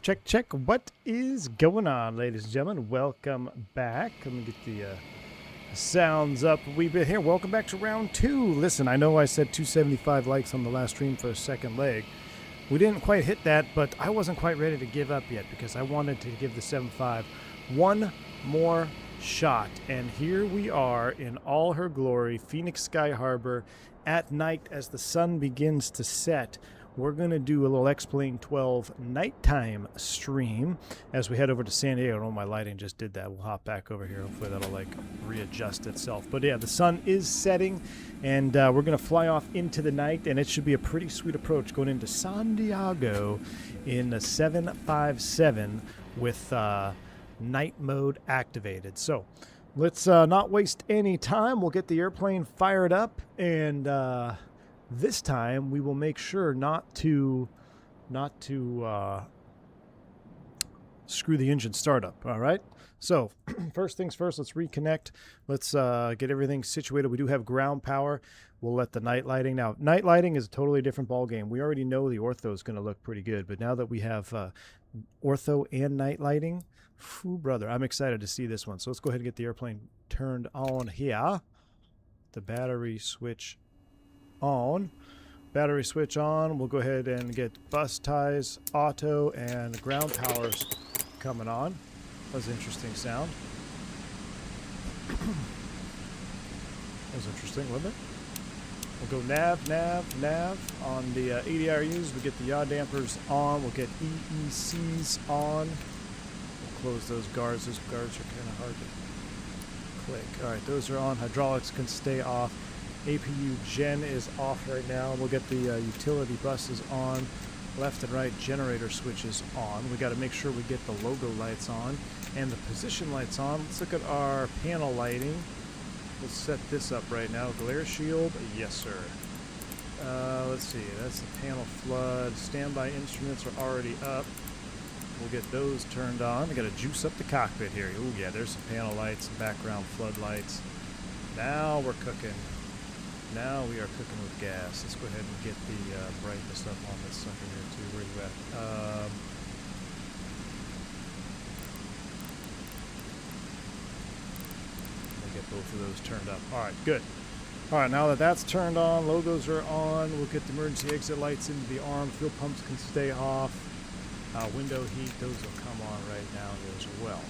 Check, check. What is going on, ladies and gentlemen? Welcome back. Let me get the sounds up a wee bit here. Welcome back to round two. Listen, I know I said 275 likes on the last stream for a second leg. We didn't quite hit that, but I wasn't quite ready to give up yet because I wanted to give the 7.5 one more shot. And here we are in all her glory, Phoenix Sky Harbor at night as the sun begins to set. We're going to do a little X-Plane 12 nighttime stream as we head over to San Diego. I don't know, my lighting just did that. We'll hop back over here. Hopefully that'll like readjust itself. But yeah, the sun is setting and we're going to fly off into the night, and it should be a pretty sweet approach going into San Diego in the 757 with night mode activated. So let's not waste any time. We'll get the airplane fired up, and this time we will make sure not to screw the engine startup. All right. So first things first, let's reconnect. Let's get everything situated. We do have ground power. We'll let the night lighting. Now, night lighting is a totally different ball game. We already know the ortho is going to look pretty good, but now that we have ortho and night lighting, phew, brother, I'm excited to see this one. So let's go ahead and get the airplane turned on here. The battery switch on. Battery switch on. We'll go ahead and get bus ties, auto, and ground powers coming on. That was an interesting sound. That was interesting, wasn't it? We'll go nav on the ADRUs. We'll get the yaw dampers on. We'll get EECs on. We'll close those guards. Those guards are kind of hard to click. All right, those are on. Hydraulics can stay off. APU gen is off right now. We'll get the utility buses on. Left and right generator switches on. We got to make sure we get the logo lights on and the position lights on. Let's look at our panel lighting. We'll set this up right now. Glare shield, yes sir. Let's see, that's the panel flood. Standby instruments are already up. We'll get those turned on. We got to juice up the cockpit here. Oh yeah, there's some panel lights, some background floodlights. Now we're cooking. Now we are cooking with gas. Let's go ahead and get the brightness up on this sucker here too. Where you at? Get both of those turned up. All right, good. All right, now that that's turned on, logos are on. We'll get the emergency exit lights into the arm. Fuel pumps can stay off. Window heat, those will come on right now as well.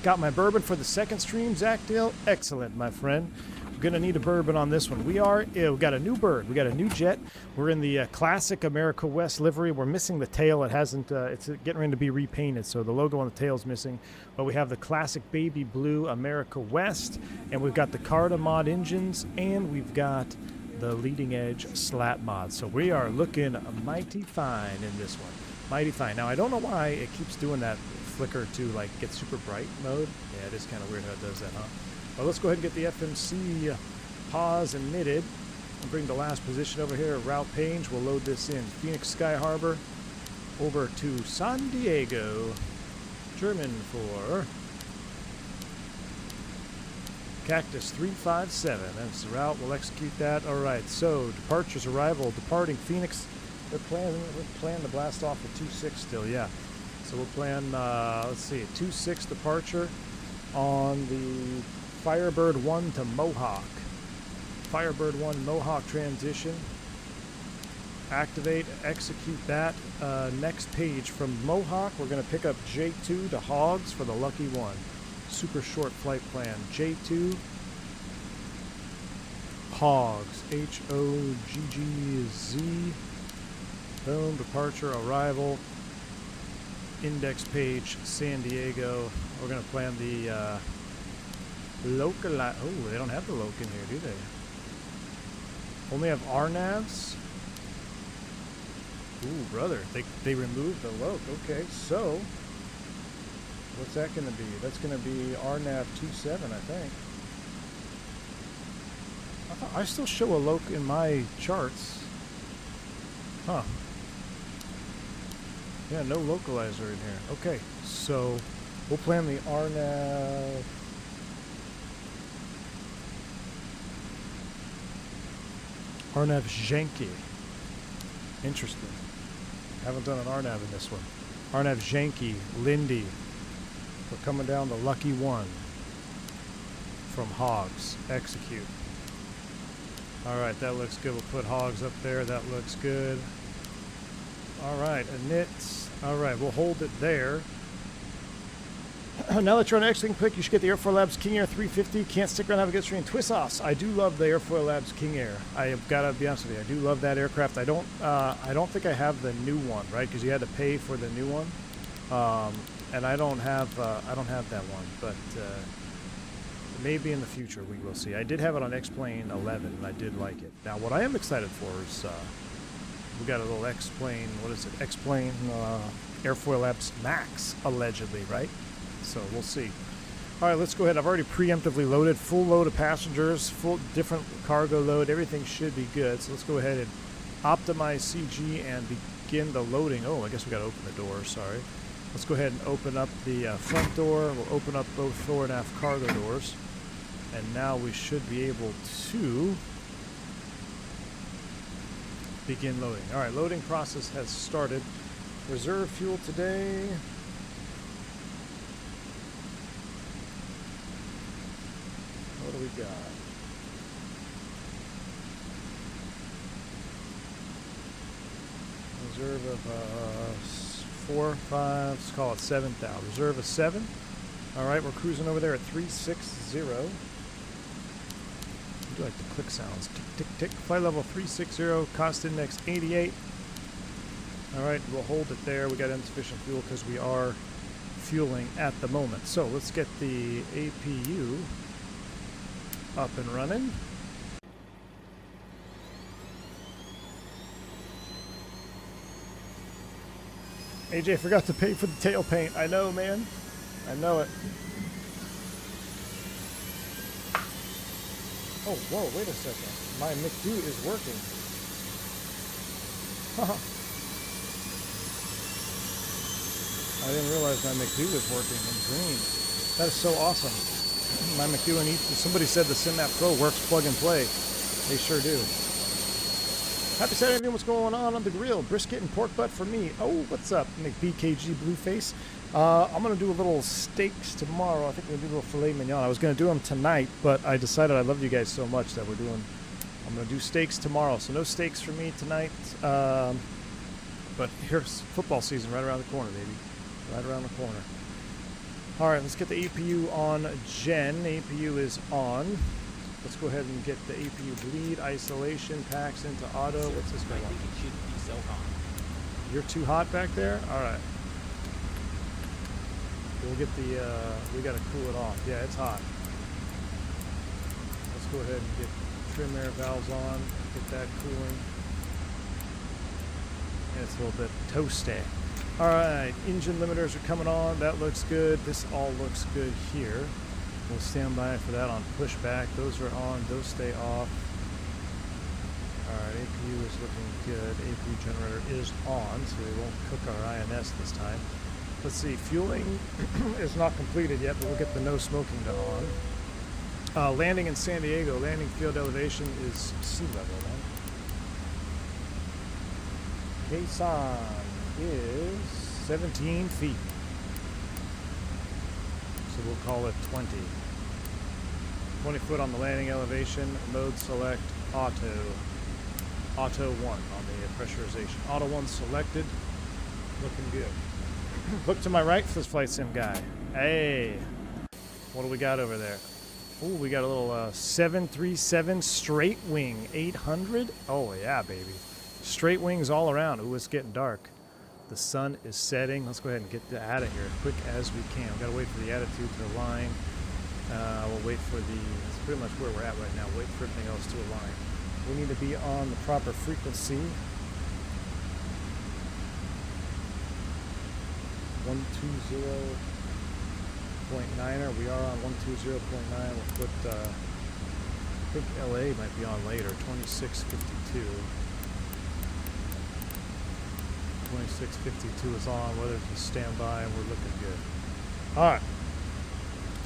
Got my bourbon for the second stream, Zach Dale. Excellent, my friend. We're going to need a bourbon on this one. We got a new bird. We got a new jet. We're in the classic America West livery. We're missing the tail. It hasn't, it's getting ready to be repainted, so the logo on the tail is missing. But we have the classic baby blue America West, and we've got the Carta mod engines, and we've got the leading edge slat mod. So we are looking mighty fine in this one. Mighty fine. Now, I don't know why it keeps doing that flicker to like get super bright mode. Yeah, it is kind of weird how it does that, huh? Well, let's go ahead and get the FMC pause and knitted. I'll bring the last position over here, route page. We'll load this in. Phoenix Sky Harbor over to San Diego, German for Cactus 357. That's the route. We'll execute that. All right, so departures, arrival, departing Phoenix. We're planning to blast off at 2-6 still, yeah. So we'll plan, let's see, 2-6 departure on the Firebird 1 to Mohawk. Firebird 1 Mohawk transition. Activate, execute that. Next page from Mohawk, we're going to pick up J2 to Hogs for the Lucky One. Super short flight plan. J2 Hogs. Hoggz. Boom, departure, arrival. Index page, San Diego. We're going to plan the local. Oh, they don't have the loc in here, do they? Only have RNAVs? Ooh, brother, they removed the loc. Okay, so what's that going to be? That's going to be RNAV 27, I think. I still show a loc in my charts. Huh. Yeah, no localizer in here. Okay, so we'll plan the RNAV. RNAV Zhenki. Interesting. Haven't done an RNAV in this one. RNAV Zhenki, Lindy. We're coming down the Lucky One from Hogs. Execute. Alright, that looks good. We'll put Hogs up there. That looks good. Alright, init. Alright, we'll hold it there. Now that you're on X-Wing Pick, you should get the Airfoil Labs King Air 350. Can't stick around, have a good stream. Twissos. I do love the Airfoil Labs King Air. I have got to be honest with you. I do love that aircraft. I don't think I have the new one, right? Because you had to pay for the new one, and I don't have that one. But maybe in the future we will see. I did have it on X-Plane 11, and I did like it. Now, what I am excited for is we got a little X-Plane. What is it? X-Plane Airfoil Labs Max, allegedly, right? So we'll see. All right, let's go ahead. I've already preemptively loaded. Full load of passengers, full different cargo load. Everything should be good. So let's go ahead and optimize CG and begin the loading. Oh, I guess we got to open the door. Sorry. Let's go ahead and open up the front door. We'll open up both fore and aft cargo doors. And now we should be able to begin loading. All right, loading process has started. Reserve fuel today. What do we got? Reserve of 4, 5, let's call it 7,000. Reserve of 7. All right, we're cruising over there at 360. I do like the click sounds. Tick, tick, tick. Flight level 360, cost index 88. All right, we'll hold it there. We got insufficient fuel because we are fueling at the moment. So let's get the APU up and running. AJ forgot to pay for the tail paint. I know, man. I know it. Oh, whoa, wait a second. My McDo is working. I didn't realize my McDo was working in green. That is so awesome. My McDo and somebody said the SimMap Pro works plug and play. They sure do. Happy Saturday, everyone. What's going on the grill? Brisket and pork butt for me. Oh, what's up, McBKG Blueface? I'm going to do a little steaks tomorrow. I think we're going to do a little filet mignon. I was going to do them tonight, but I decided I loved you guys so much that I'm going to do steaks tomorrow. So no steaks for me tonight. But here's football season right around the corner, baby. Right around the corner. All right, let's get the APU on Gen. APU is on. Let's go ahead and get the APU bleed, isolation, packs into auto. Sir, what's this going on? I think it should be so hot. You're too hot back there? All right. We'll get the, we got to cool it off. Yeah, it's hot. Let's go ahead and get trim air valves on, get that cooling. And it's a little bit toasty. All right, engine limiters are coming on. That looks good. This all looks good here. We'll stand by for that on pushback. Those are on. Those stay off. All right, APU is looking good. APU generator is on, so we won't cook our INS this time. Let's see. Fueling is not completed yet, but we'll get the no smoking to on. Landing in San Diego. Landing field elevation is sea level, then. Quezon is 17 feet. So we'll call it 20. 20 foot on the landing elevation. Mode select auto. Auto 1 on the pressurization. Auto 1 selected. Looking good. Look to my right for this flight sim guy. Hey. What do we got over there? Oh, we got a little 737 straight wing 800. Oh, yeah, baby. Straight wings all around. Ooh, it's getting dark. The sun is setting. Let's go ahead and get out of here as quick as we can. We've got to wait for the attitude to align. We'll wait for that's pretty much where we're at right now. Wait for everything else to align. We need to be on the proper frequency. 120.9er. We are on 120.9. We'll put, I think LA might be on later. 2652. 2652 is on, weather's a standby, and we're looking good. All right.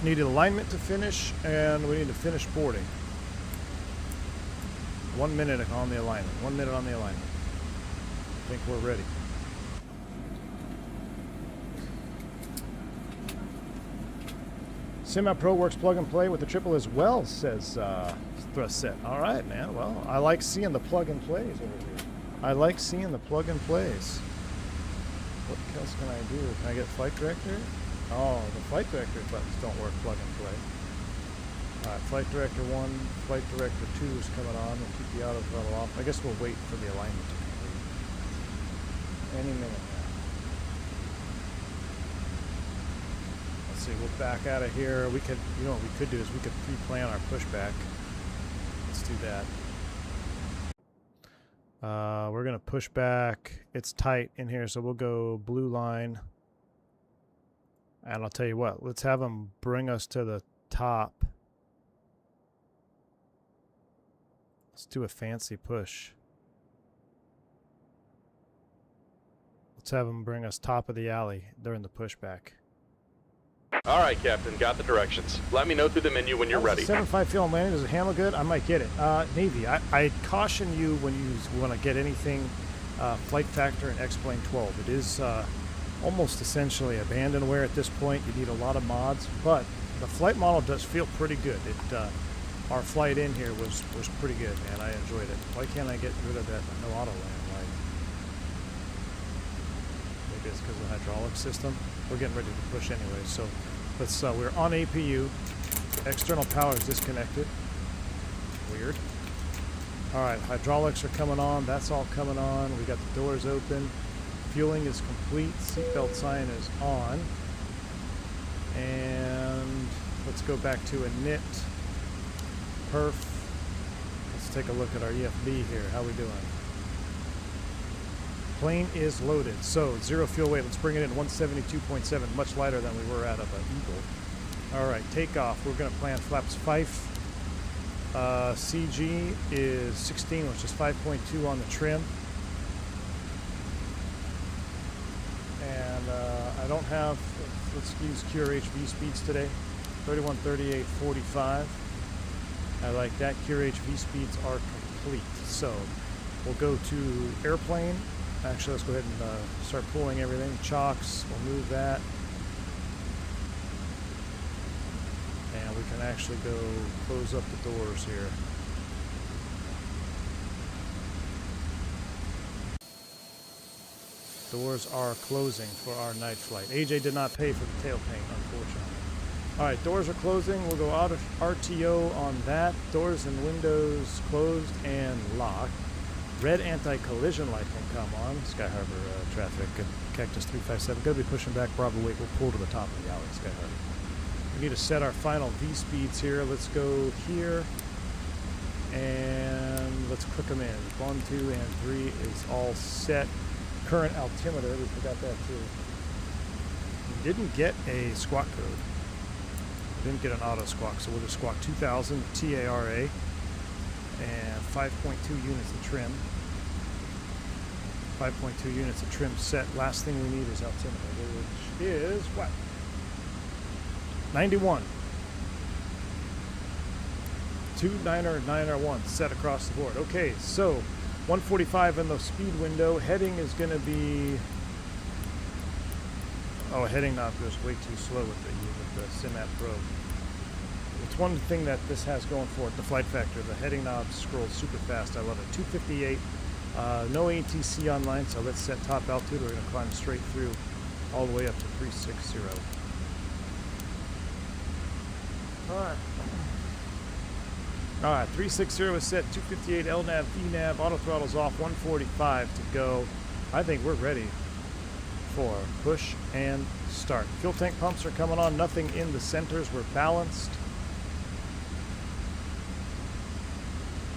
Needed alignment to finish, and we need to finish boarding. 1 minute on the alignment. 1 minute on the alignment. I think we're ready. SimMap Pro works plug and play with the triple as well, says Thrustset. All right, man. Well, I like seeing the plug and plays over here. I like seeing the plug and plays. What else can I do? Can I get flight director? Oh, the flight director buttons don't work plug and play. All right, flight director 1, flight director 2 is coming on. We'll keep the auto throttle off. I guess we'll wait for the alignment to complete. Any minute now. Let's see, we'll back out of here. We could, you know what we could do is we could pre-plan our pushback. Let's do that. We're going to push back. It's tight in here, so we'll go blue line. And I'll tell you what, let's have them bring us to the top. Let's do a fancy push. Let's have them bring us top of the alley during the pushback. All right, Captain, got the directions. Let me know through the menu when you're ready. 7.5 fuel on landing. Does it handle good? I might get it. Navy, I caution you when you want to get anything flight factor and X-Plane 12. It is almost essentially abandonware at this point. You need a lot of mods, but the flight model does feel pretty good. Our flight in here was pretty good, man. I enjoyed it. Why can't I get rid of that no auto land light? maybe it's because of the hydraulic system. We're getting ready to push anyway, so let's, we're on APU. External power is disconnected. Weird. Alright, hydraulics are coming on. That's all coming on. We got the doors open. Fueling is complete. Seatbelt sign is on. And let's go back to init. Perf. Let's take a look at our EFB here. How we doing? Plane is loaded. So, zero fuel weight. Let's bring it in 172.7. Much lighter than we were out of an Eagle. Alright, takeoff. We're going to plan flaps 5. CG is 16, which is 5.2 on the trim. And I don't have, let's use QRH V speeds today. 3138.45. I like that. QRH V speeds are complete. So we'll go to airplane. Actually, let's go ahead and start pulling everything. Chocks, we'll move that. And we can actually go close up the doors here. Doors are closing for our night flight. AJ did not pay for the tail paint, unfortunately. Alright, doors are closing. We'll go out of RTO on that. Doors and windows closed and locked. Red anti-collision light can come on. Sky Harbor traffic. Cactus 357. Going to be pushing back Bravo 8. We'll pull to the top of the alley, Sky Harbor. We need to set our final V speeds here. Let's go here. And let's click them in. 1, 2, and 3 is all set. Current altimeter, we forgot that too. We didn't get a squawk code. We didn't get an auto squawk, so we'll just squawk 2000 TARA and 5.2 units of trim. 5.2 units of trim set. Last thing we need is altimeter, which is what? 91. 299R1 set across the board. Okay, so 145 in the speed window. Heading is going to be... Oh, heading knob goes way too slow with the SimApp Pro. It's one thing that this has going for it, the flight factor. The heading knob scrolls super fast. I love it. 258. No ATC online, so let's set top altitude. We're going to climb straight through all the way up to 360. Alright, 360 is set, 258 LNAV, VNAV, auto throttle's off, 145 to go. I think we're ready for push and start. Fuel tank pumps are coming on, nothing in the centers, we're balanced.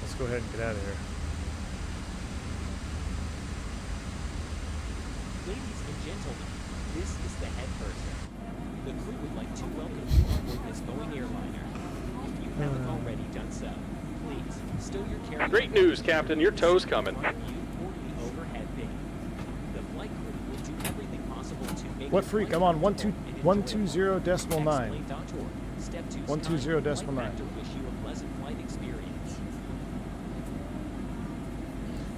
Let's go ahead and get out of here. Ladies and gentlemen, this is the head person. The crew would like to welcome you on board this Boeing airliner. If you haven't already done so, please stow your carry-on. Great news, Captain. Your tow's coming. The overhead bin. The flight crew will do everything possible to make What freak? I'm on 120.9. Step 2 120.9. Wish you a pleasant flight experience.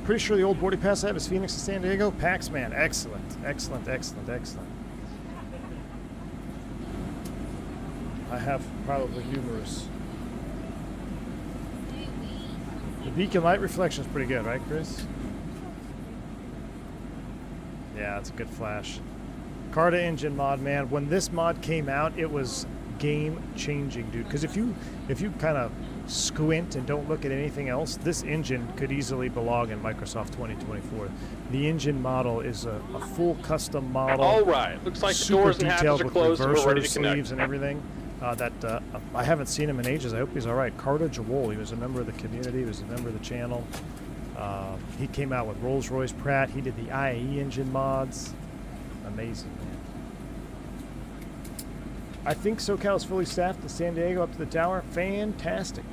Pretty sure the old boarding pass I have is Phoenix to San Diego. Paxman, excellent, excellent, excellent, excellent. I have probably numerous. The beacon light reflection is pretty good, right, Chris? Yeah, it's a good flash. Carta engine mod, man. When this mod came out, it was game-changing, dude. Because if you kind of squint and don't look at anything else, this engine could easily belong in Microsoft 2024. The engine model is a full custom model. All right, looks like the doors and hatches are closed and we're ready to connect. Sleeves and everything. I haven't seen him in ages. I hope he's all right. Carta Joel, he was a member of the community. He was a member of the channel. He came out with Rolls-Royce Pratt. He did the IAE engine mods. Amazing, man. I think SoCal is fully staffed to San Diego up to the tower. Fantastic.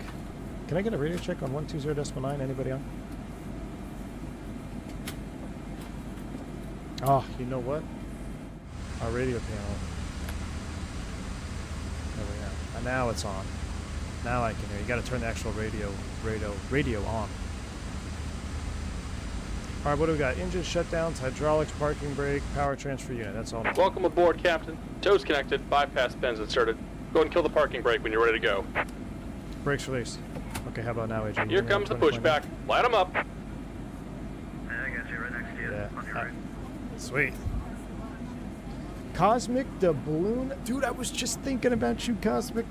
Can I get a radio check on 120.9? Anybody on? Oh, you know what? Our radio panel. There we go. And now it's on. Now I can hear. You got to turn the actual radio on. All right, what do we got? Engine shutdowns, hydraulics, parking brake, power transfer unit. That's all. Welcome aboard, Captain. Tow's connected, bypass pins inserted. Go ahead and kill the parking brake when you're ready to go. Brakes released. Okay, how about now, AJ? Here comes the pushback. Light them up. Yeah, I got you right next to you. Yeah. On your right. Sweet. Cosmic the balloon. Dude, I was just thinking about you, Cosmic.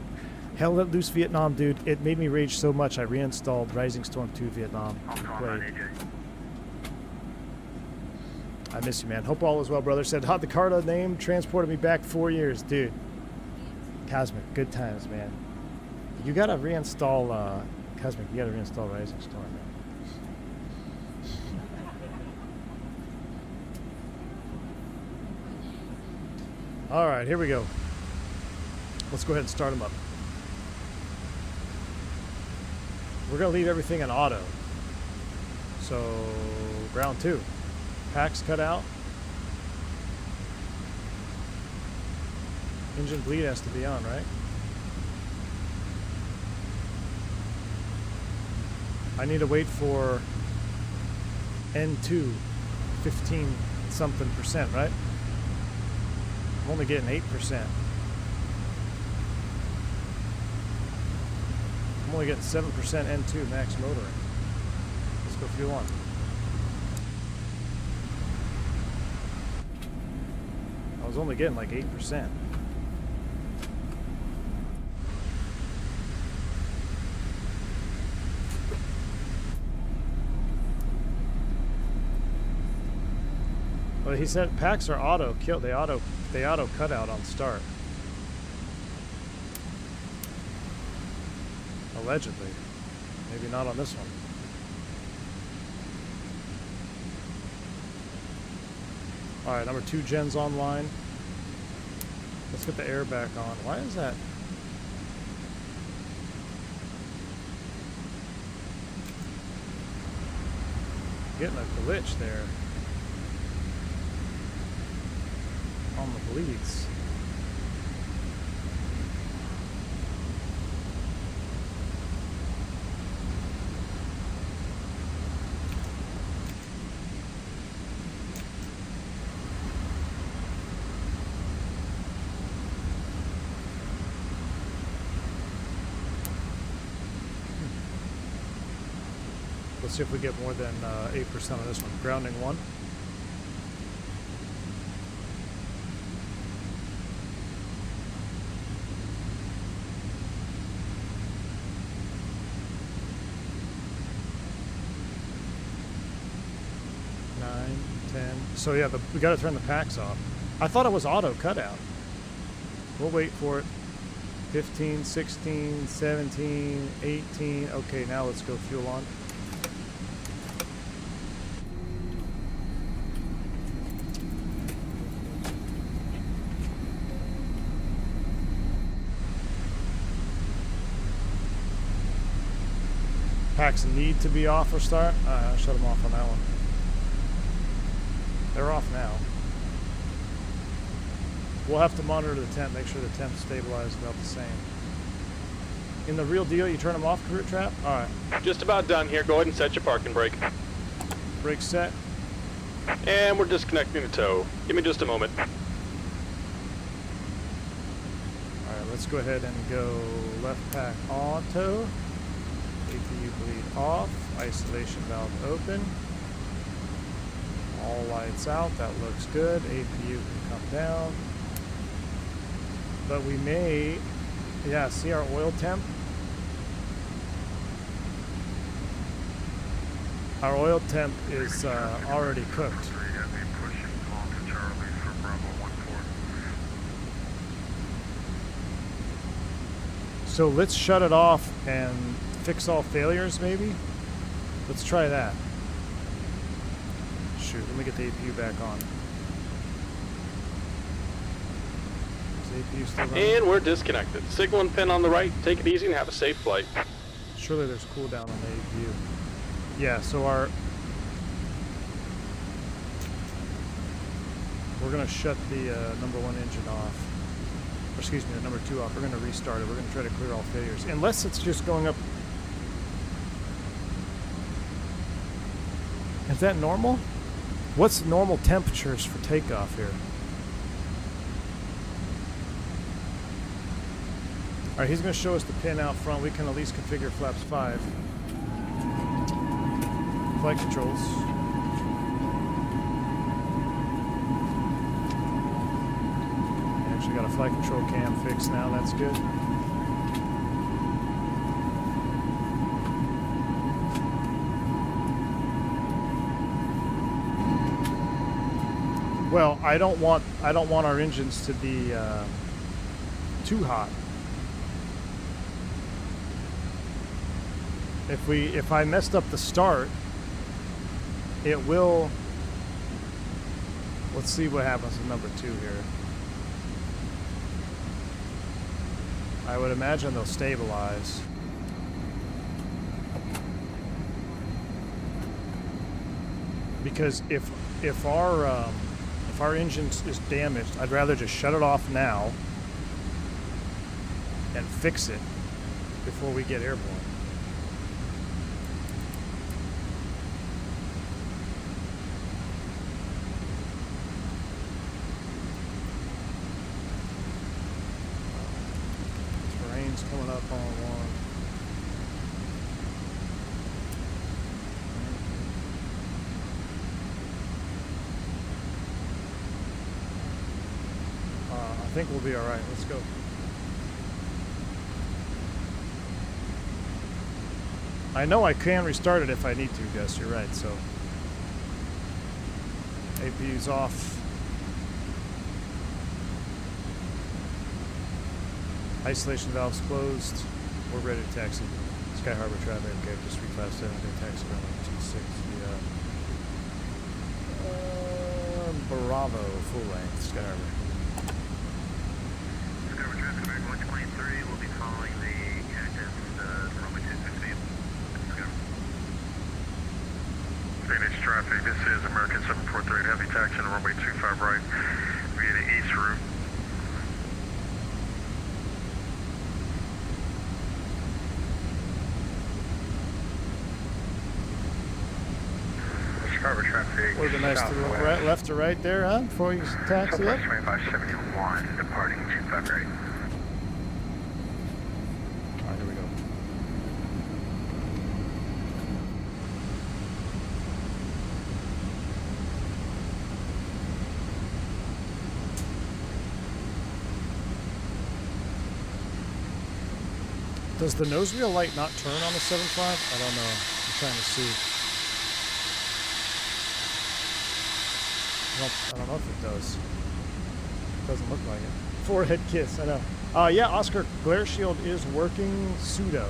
Hell, let loose Vietnam, dude. It made me rage so much I reinstalled Rising Storm 2 Vietnam. I miss you, man. Hope all is well, brother. Said, the Carta name transported me back 4 years. Dude. Cosmic, good times, man. You gotta reinstall, Cosmic, you gotta reinstall Rising Storm, man. Alright, here we go. Let's go ahead and start them up. We're gonna leave everything in auto. So, ground 2. Packs cut out. Engine bleed has to be on, right? I need to wait for N2 15 something percent, right? I'm only getting 8%. I'm only getting 7% N2 max motoring. Let's go fuel on. I was only getting like 8%. Well, he said packs are auto kill. They auto cut out on start. Allegedly. Maybe not on this one. Alright, number 2 gen's online. Let's get the air back on. Why is that? Getting a glitch there. On the bleeds. Let's see if we get more than 8% on this one. Grounding 1. So yeah, we got to turn the packs off. I thought it was auto cutout. We'll wait for it. 15, 16, 17, 18. Okay, now let's go fuel on. Packs need to be off or start. I'll shut them off on that one. They're off now. We'll have to monitor the temp, make sure the temp stabilizes about the same. In the real deal, you turn them off, Career Trap? Alright. Just about done here. Go ahead and set your parking brake. Brake set. And we're disconnecting the tow. Give me just a moment. Alright, let's go ahead and go left pack auto. APU bleed off. Isolation valve open. All lights out, that looks good. APU can come down. But we may, yeah, see our oil temp? Our oil temp is already cooked. So let's shut it off and fix all failures, maybe? Let's try that. Shoot, let me get the APU back on. Is the APU still running? And we're disconnected. Signal and pin on the right. Take it easy and have a safe flight. Surely there's cooldown on the APU. Yeah, so we're going to shut the number 1 engine off. Or excuse me, the number 2 off. We're going to restart it. We're going to try to clear all failures. Unless it's just going up. Is that normal? What's normal temperatures for takeoff here? Alright, he's going to show us the pin out front. We can at least configure flaps 5. Flight controls. flight control cam fixed now. That's good. Well, I don't want our engines to be too hot. If I messed up the start, it will. Let's see what happens with number 2 here. I would imagine they'll stabilize. Because if our engine is damaged, I'd rather just shut it off now and fix it before we get airborne. Terrain's coming up on one. I think we'll be all right. Let's go. I know I can restart it if I need to, Gus. You're right. So APU's off. Isolation valves closed. We're ready to taxi. Sky Harbor traffic. Okay, just 357. Going taxi runway 26. Bravo, full length. Sky Harbor. Phoenix traffic, this is American 743 Heavy taxi on runway 25 right via the east route. Chicago traffic. Would have been nice to look right, left to right there, huh? Before you taxi up. 2571, departing 25 right. Alright, here we go. Does the nose wheel light not turn on the 7.5? I don't know. I'm trying to see. I don't know if it does. Doesn't look like it. Forehead kiss, I know. Yeah, Oscar, glare shield is working pseudo.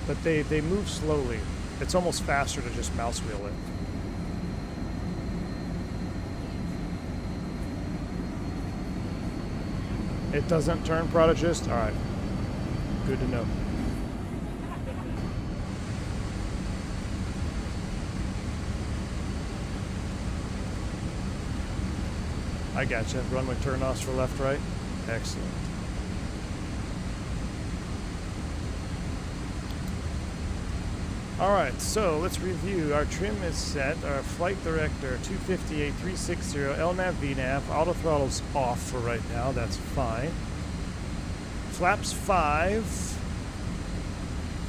But they move slowly. It's almost faster to just mouse wheel it. It doesn't turn, Prodigist? Alright. Good to know. I gotcha. Runway turn-offs for left, right. Excellent. Alright, so let's review. Our trim is set. Our flight director 258360 LNAV VNAV. Auto throttle's off for right now. That's fine. Flaps 5.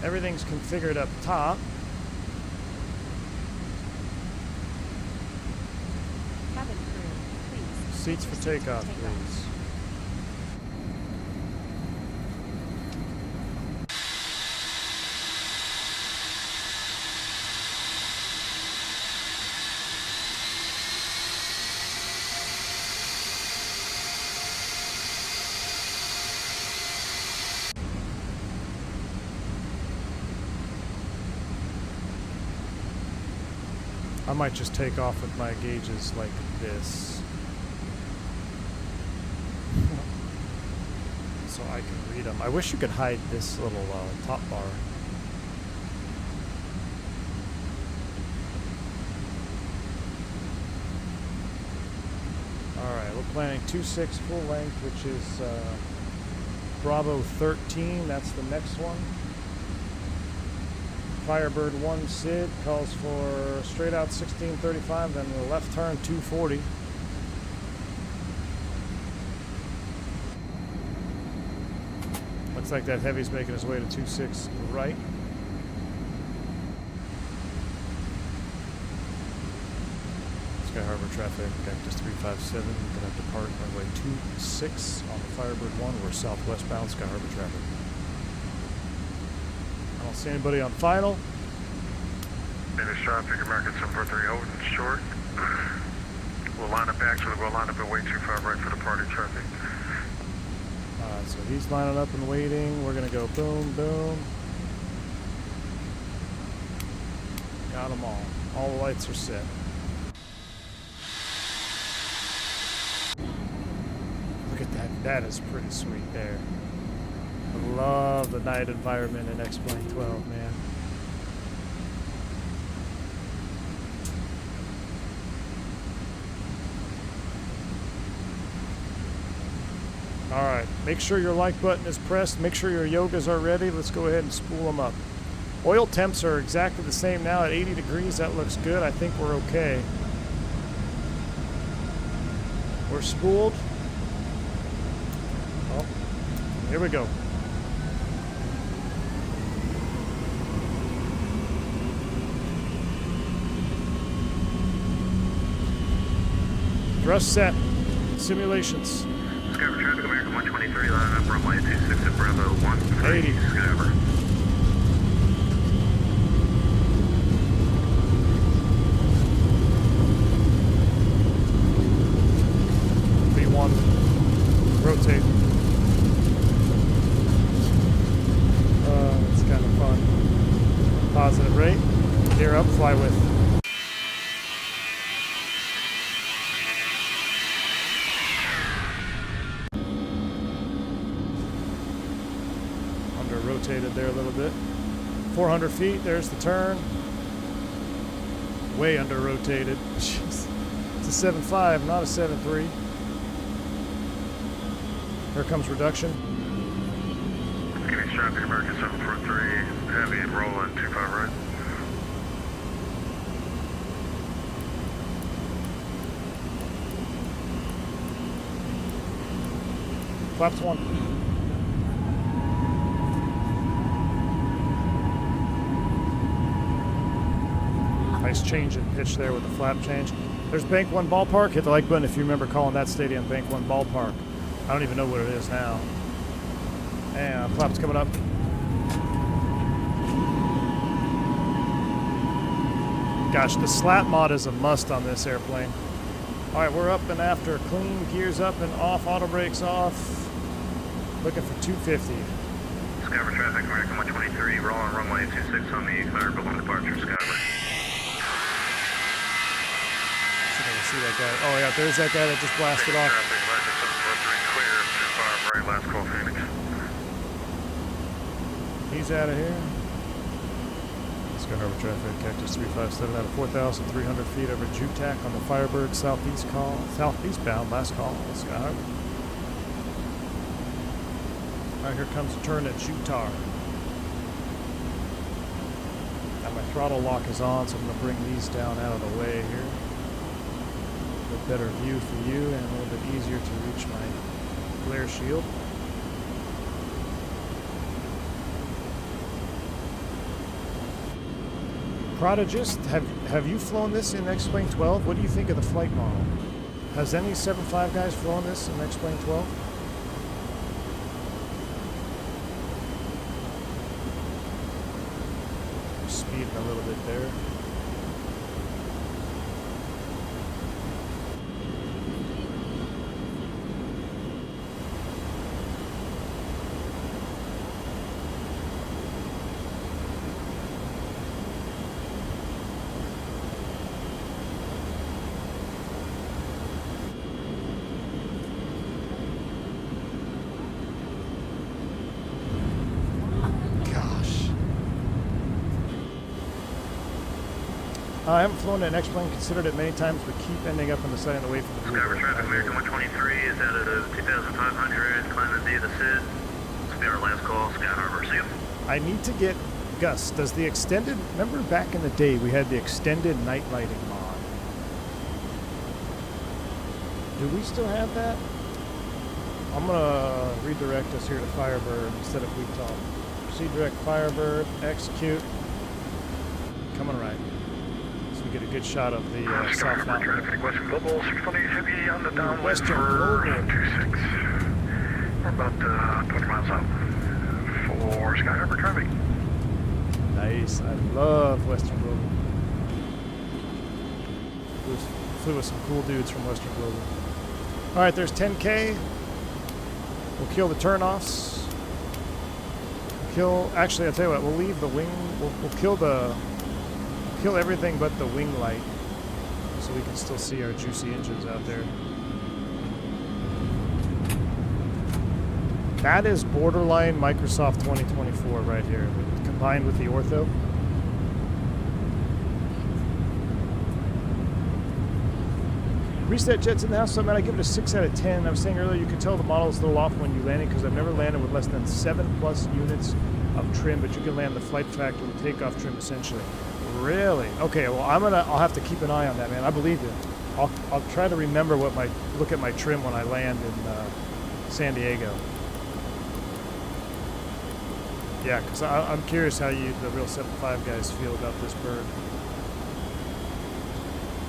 Everything's configured up top. Seats for takeoff, please. I might just take off with my gauges like this. So I can read them. I wish you could hide this little top bar. Alright, we're planning 2.6 full length, which is Bravo 13. That's the next one. Firebird 1 SID calls for straight out 1635, then the left turn 240. Looks like that heavy's making his way to 2.6 right. Sky Harbor traffic, Cactus 357, gonna depart runway 26 on the Firebird 1. We're southwestbound Sky Harbor traffic. I don't see anybody on final. Finish traffic, American 743 holding short. We'll line up, actually, we'll line up at way 25 right for departing traffic. Alright, so he's lining up and waiting. We're gonna go boom, boom. Got them all. All the lights are set. Look at that. That is pretty sweet there. I love the night environment in X-Plane 12, man. Alright, make sure your like button is pressed. Make sure your yogas are ready. Let's go ahead and spool them up. Oil temps are exactly the same now at 80 degrees. That looks good. I think we're okay. We're spooled. Oh, here we go. Thrust set. Simulations. Skyver traffic, American 123, line up runway 26 at Bravo 1. 80. Skyver. V1. Rotate. It's kind of fun. Positive rate. Gear up, fly with. Rotated there a little bit. 400 feet, there's the turn. Way under rotated. Jeez. It's a 7.5, not a 7.3. Here comes reduction. Phoenix traffic, American 743, heavy and rolling 25 right. Flaps 1. Nice change in pitch there with the flap change. There's Bank 1 Ballpark. Hit the like button if you remember calling that stadium Bank 1 Ballpark. I don't even know what it is now. And flaps coming up. Gosh, the slap mod is a must on this airplane. All right, we're up and after. Clean, gears up and off, auto brakes off. Looking for 250. Skyver traffic, American 123, rolling runway 26 on the Firebird 1 departure, Skyver. See that guy. Oh yeah, there's that guy that just blasted off. Traffic, American 743, clear, 25 right, last call, Phoenix. He's out of here. Sky Harbor traffic, Cactus 357 out of 4,300 feet over JUTAC on the Firebird southeast call, southeastbound, last call, Sky Harbor. All right, here comes a turn at Jutar. Now my throttle lock is on, so I'm going to bring these down out of the way here. A bit better view for you and a little bit easier to reach my glare shield. Prodigist, have you flown this in X-Plane 12? What do you think of the flight model? Has any 7.5 guys flown this in X-Plane 12? Speeding a little bit there. I haven't flown an X-Plane, considered it many times, but keep ending up on the side of the way from the Skyver vehicle. traffic, American 123 is out of 2,500, climbing via the SID. This will be our last call, Sky Harbor, see you. I need to get, Gus, does the extended, remember back in the day we had the extended night lighting mod? Do we still have that? I'm going to redirect us here to Firebird instead of VTOL. Proceed direct Firebird, execute. Coming right. So we get a good shot of the South Mountain. Traffic Western Global 628 Heavy on the downwind Western for Global. 26. We're about 20 miles out for Sky Harbor traffic. Nice. I love Western Global. Flew with some cool dudes from Western Global. All right, there's 10K. We'll kill the turnoffs. Actually, I'll tell you what. We'll leave the wing. We'll kill everything but the wing light, so we can still see our juicy engines out there. That is borderline Microsoft 2024 right here, combined with the ortho. Reset jets in the house, so man, I give it a 6 out of 10. I was saying earlier, you can tell the model is a little off when you landing because I've never landed with less than 7+ units of trim, but you can land the flight factor with takeoff trim essentially. Really? Okay, well I'll have to keep an eye on that, man. I believe you. I'll try to remember look at my trim when I land in San Diego. Yeah, because I'm curious how the real 7.5 guys feel about this bird.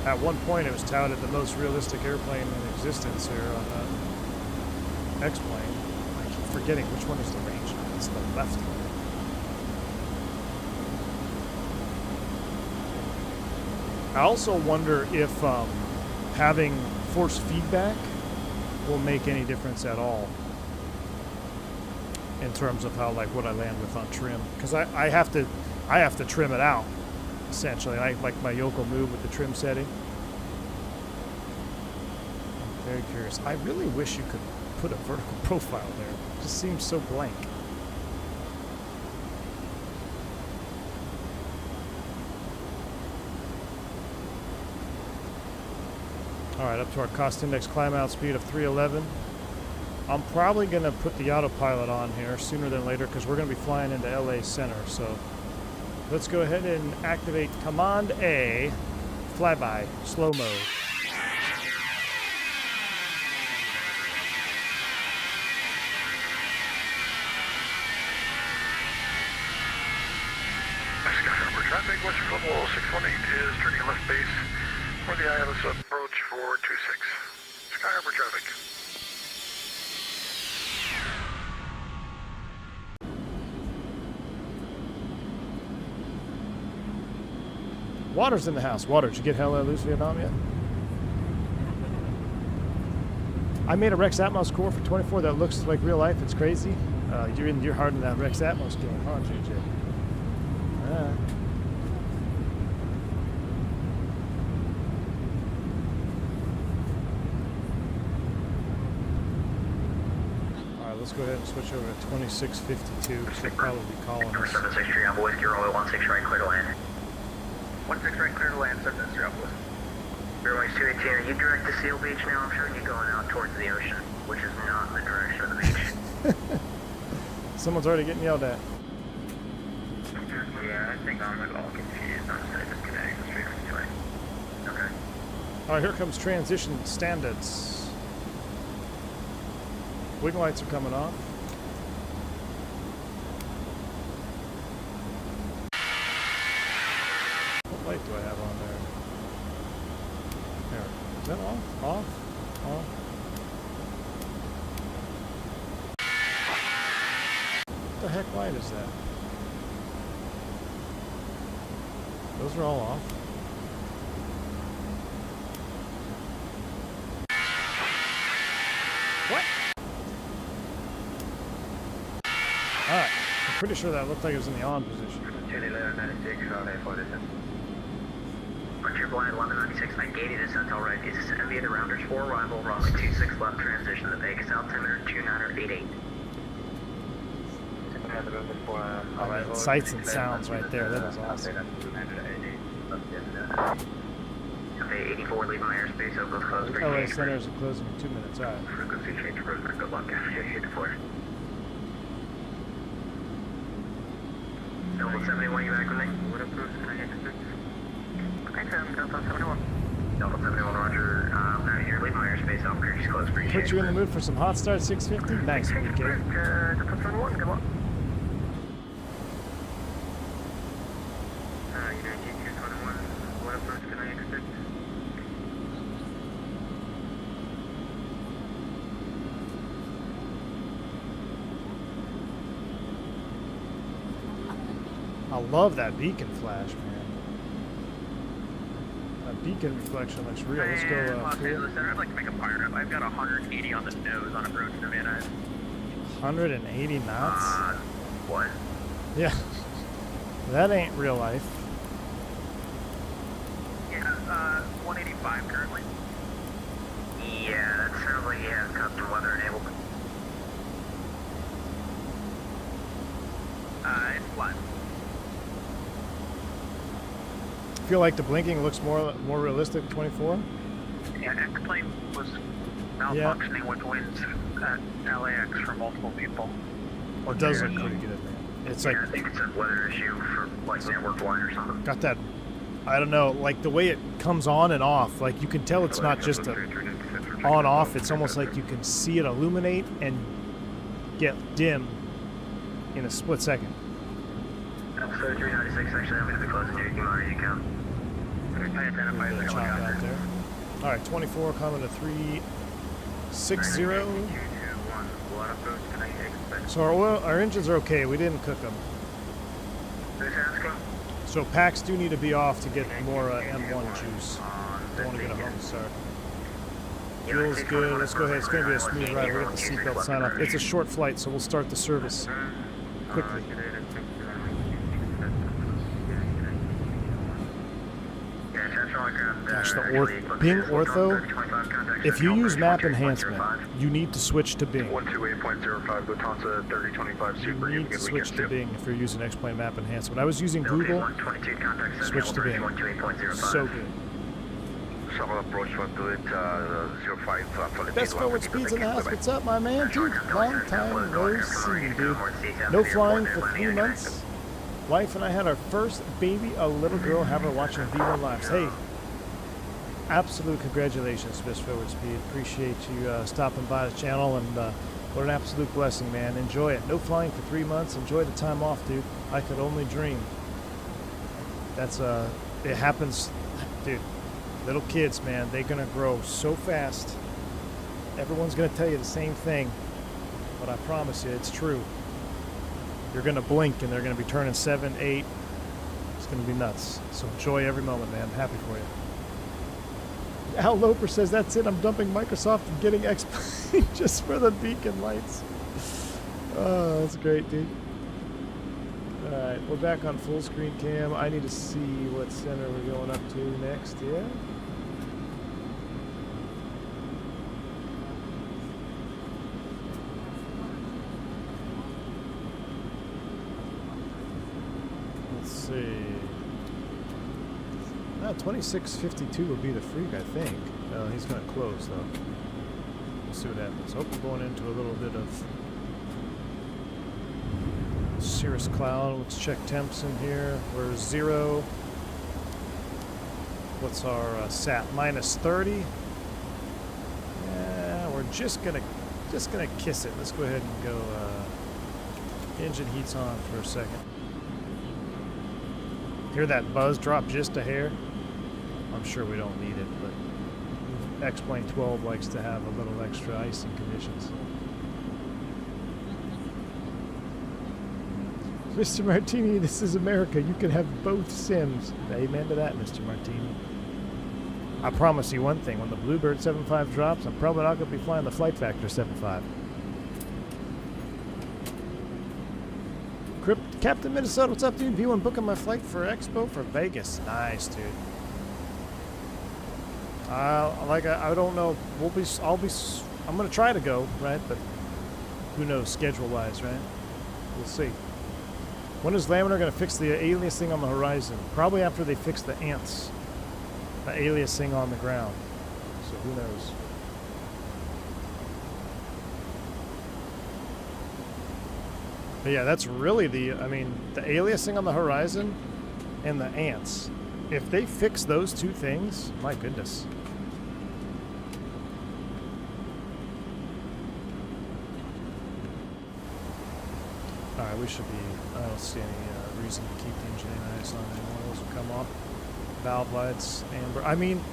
At one point, it was touted the most realistic airplane in existence here on that X-plane. I keep forgetting which one is the range. It's the left one. I also wonder if having force feedback will make any difference at all in terms of how what I land with on trim, because I have to trim it out. Essentially, I like my yoke will move with the trim setting. I'm very curious. I really wish you could put a vertical profile there. It just seems so blank. All right, up to our cost index climb out speed of 311. I'm probably going to put the autopilot on here sooner than later because we're going to be flying into LA Center. So let's go ahead and activate Command A, flyby, slow mode. Sky Harbor traffic, Western Global 618 is turning left base for the ILS approach for 26. Sky Harbor traffic. Water's in the house. Water, did you get Hell Let Loose Vietnam yet? I made a Rex Atmos core for 24 that looks like real life. It's crazy. You're hard in that Rex Atmos game, huh, JJ? Alright, let's go ahead and switch over to 2652 because they'll probably be calling us. 763 on Whiskey, runway 16 right, clear to land. 16 right, clear to land, 763 on Whiskey. Runway 218, are you direct to Seal Beach now? I'm showing you going out towards the ocean, which is not the direction of the beach. Someone's already getting yelled at. Yeah, I think I'm all confused. I'm just going to disconnect the street from the way. Okay. Alright, here comes transition standards. Wing lights are coming off. What light do I have on there? There. Is that off? Off? Off? What the heck light is that? Those are all off. What? Alright. I'm pretty sure that looked like it was in the on position. Archer Blind 1196, I gated descent alright. Is this MV the Rounders 4 arrival, runway 26 left transition to Vegas altimeter 2988. Alright, sights and sounds right there. That is awesome. Okay, 84, leave my airspace, Oakland closed. LA Center is closing in 2 minutes. Alright. Frequency change, Rosemary, good luck. Hit the flare. Delta 71, you back with me? What up, Bruce? Can I get this? Okay, Delta 71. Delta 71, roger. Now here, leave my airspace, Albuquerque's closed. Put you in the mood for some hot start 650? Nice, BK. Delta 71, good luck. You doing GQ 21? What up, Bruce? I love that beacon flash, man. That beacon reflection looks real. Let's go. Los Angeles Center, I'd like to make a fire up. I've got 180 on the nose on approach to Van Nuys. 180 knots? What? Yeah. That ain't real life. Yeah, 185 currently. Yeah, that sounds like you have custom weather enabled. It's flat. Feel like the blinking looks more realistic at 24? Yeah, airplane was malfunctioning with winds at LAX for multiple people. It does look pretty good, man. It's like, I think it's a weather issue for like network one or something. got that, I don't know, like the way it comes on and off, like you can tell it's not just a on off, it's almost like you can see it illuminate and get dim in a split second. 3396, actually, I'm going to be closing your humanity account. I identify as a Chop helicopter. out there. All right, 24 coming to 360. So our engines are okay. We didn't cook them. Who's asking? So packs do need to be off to get more M1 juice. Don't want to get a home start. Fuel's good. Let's go ahead. It's going to be a smooth ride. We'll get the seatbelt sign off. It's a short flight, so we'll start the service quickly. Gosh, the Bing Ortho, if you use map enhancement, you need to switch to Bing. 128.05, Lufthansa 3025 Super. You need to switch to Bing if you're using X-Plane map enhancement. I was using Google, switch to Bing. So good. Best forward speeds in the house. What's up, my man? Dude, long time no see, dude. No flying for 3 months. Wife and I had our first baby, a little girl. Have her watching V1 Lives. Hey, absolute congratulations, Best Forward Speed. Appreciate you stopping by the channel, and what an absolute blessing, man. Enjoy it. No flying for 3 months. Enjoy the time off, dude. I could only dream. That's it happens, dude. Little kids, man, they're gonna grow so fast. Everyone's gonna tell you the same thing, but I promise you, it's true. You're gonna blink and they're gonna be turning 7, 8. It's gonna be nuts. So enjoy every moment, man. I'm happy for you. Al Loper says, that's it. I'm dumping Microsoft and getting X-Plane just for the beacon lights. Oh, that's great, dude. All right, we're back on full screen cam. I need to see what center we're going up to next. Yeah. Let's see. 2652 would be the freak, I think. He's going to close, though. We'll see what happens. Hope we're going into a little bit of cirrus cloud. Let's check temps in here. We're 0. What's our sat? -30. Yeah, we're just gonna kiss it. Let's go ahead and go. Engine heat's on for a second. Hear that buzz drop just a hair? I'm sure we don't need it, but X-Plane 12 likes to have a little extra icing conditions. Mr. Martini, this is America. You can have both sims. Amen to that, Mr. Martini. I promise you one thing. When the Bluebird 75 drops, I'm probably not going to be flying the Flight Factor 75. Captain Minnesota, what's up, dude? V1 booking my flight for Expo for Vegas. Nice, dude. I don't know. I'm going to try to go, right? But who knows schedule-wise, right? We'll see. When is Laminar going to fix the aliasing on the horizon? Probably after they fix the ants. The aliasing on the ground. So who knows? But yeah, that's really the aliasing on the horizon and the ants. If they fix those two things, my goodness. Alright, we should be, I don't see any reason to keep the engine ice on anymore. Those will come off. Valve lights, amber. I mean,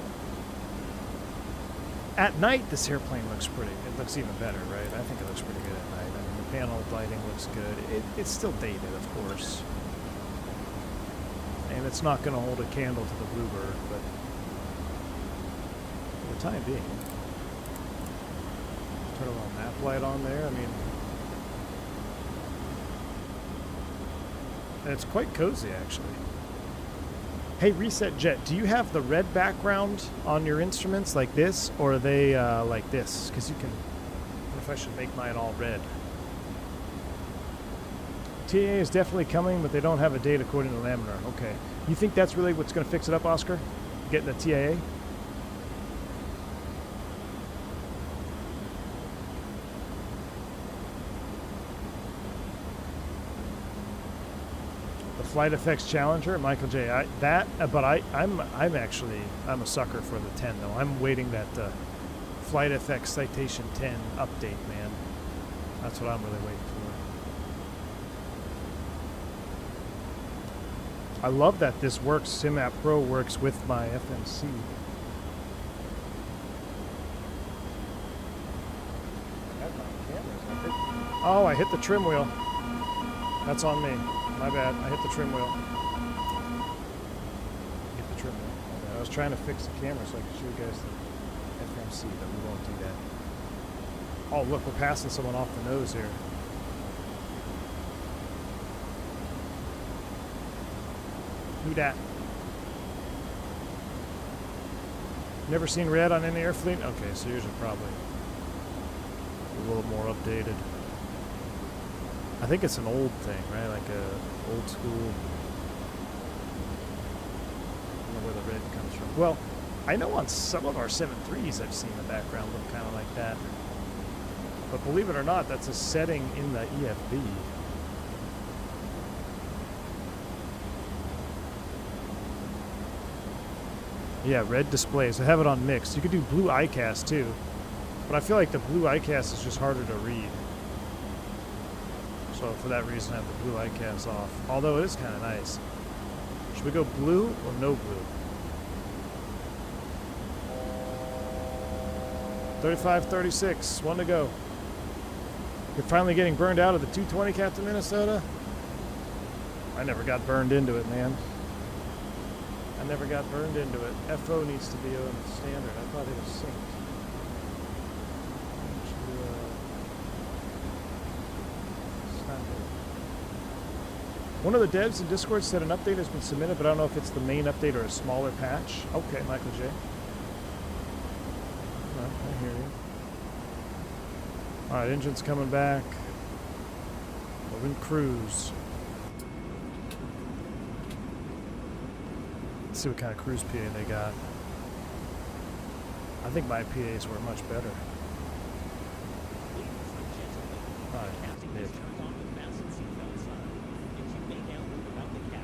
at night this airplane looks pretty, it looks even better, right? I think it looks pretty good at night. I mean, the panel lighting looks good. It's still dated, of course. and it's not going to hold a candle to the Bluebird, but for the time being, turn a little map light on there. I mean, it's quite cozy actually. Hey, Reset Jet, do you have the red background on your instruments like this, or are they like this? Because you can, what if I should make mine all red? TA is definitely coming, but they don't have a date according to Laminar. Okay. You think that's really what's going to fix it up, Oscar? Getting the TAA? Flight Effects Challenger, Michael J. I'm a sucker for the 10 though. I'm waiting that Flight Effects Citation 10 update, man. That's what I'm really waiting for. I love that this works. SimApp Pro works with my FMC. Oh, I hit the trim wheel. That's on me. My bad. I hit the trim wheel. Hit the trim wheel. My bad. I was trying to fix the camera so I could show you guys the FMC, but we won't do that. Oh, look, we're passing someone off the nose here. Who dat? Never seen red on any airfleet? Okay, so yours are probably a little more updated. I think it's an old thing, right? Like a old school. I don't know where the red comes from. Well, I know on some of our 7.3s I've seen the background look kind of like that. But believe it or not, that's a setting in the EFB. Yeah, red displays. I have it on mixed. You could do blue ICAST too. But I feel like the blue ICAST is just harder to read. So for that reason, I have the blue ICAS off. Although it is kind of nice. Should we go blue or no blue? 35-36, one to go. You're finally getting burned out of the 220, Captain Minnesota? I never got burned into it, man. I never got burned into it. FO needs to be a standard. I thought it was synced. One of the devs in Discord said an update has been submitted, but I don't know if it's the main update or a smaller patch. Okay, Michael J. Well, I hear you. Alright, engine's coming back. Moving cruise. Let's see what kind of cruise PA they got. I think my PAs were much better.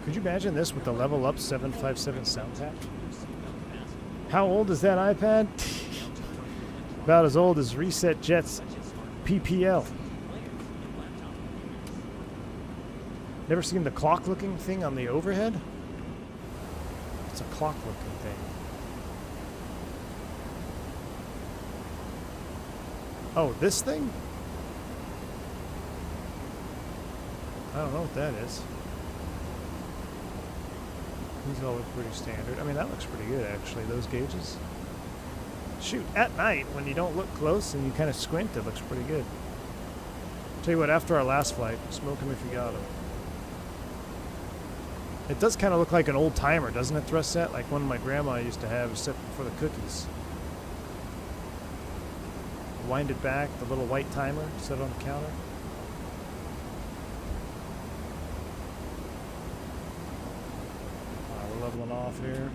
Could you imagine this with the level up 757 sound patch? How old is that iPad? About as old as Reset Jet's PPL. Never seen the clock looking thing on the overhead? It's a clock looking thing. Oh, this thing? I don't know what that is. These all look pretty standard. I mean, that looks pretty good, actually, those gauges. Shoot, at night, when you don't look close and you kind of squint, it looks pretty good. Tell you what, after our last flight, smoke them if you got them. It does kind of look like an old timer, doesn't it, thrust set? Like one my grandma used to have set for the cookies. Wind it back, the little white timer, set it on the counter. We're leveling off here.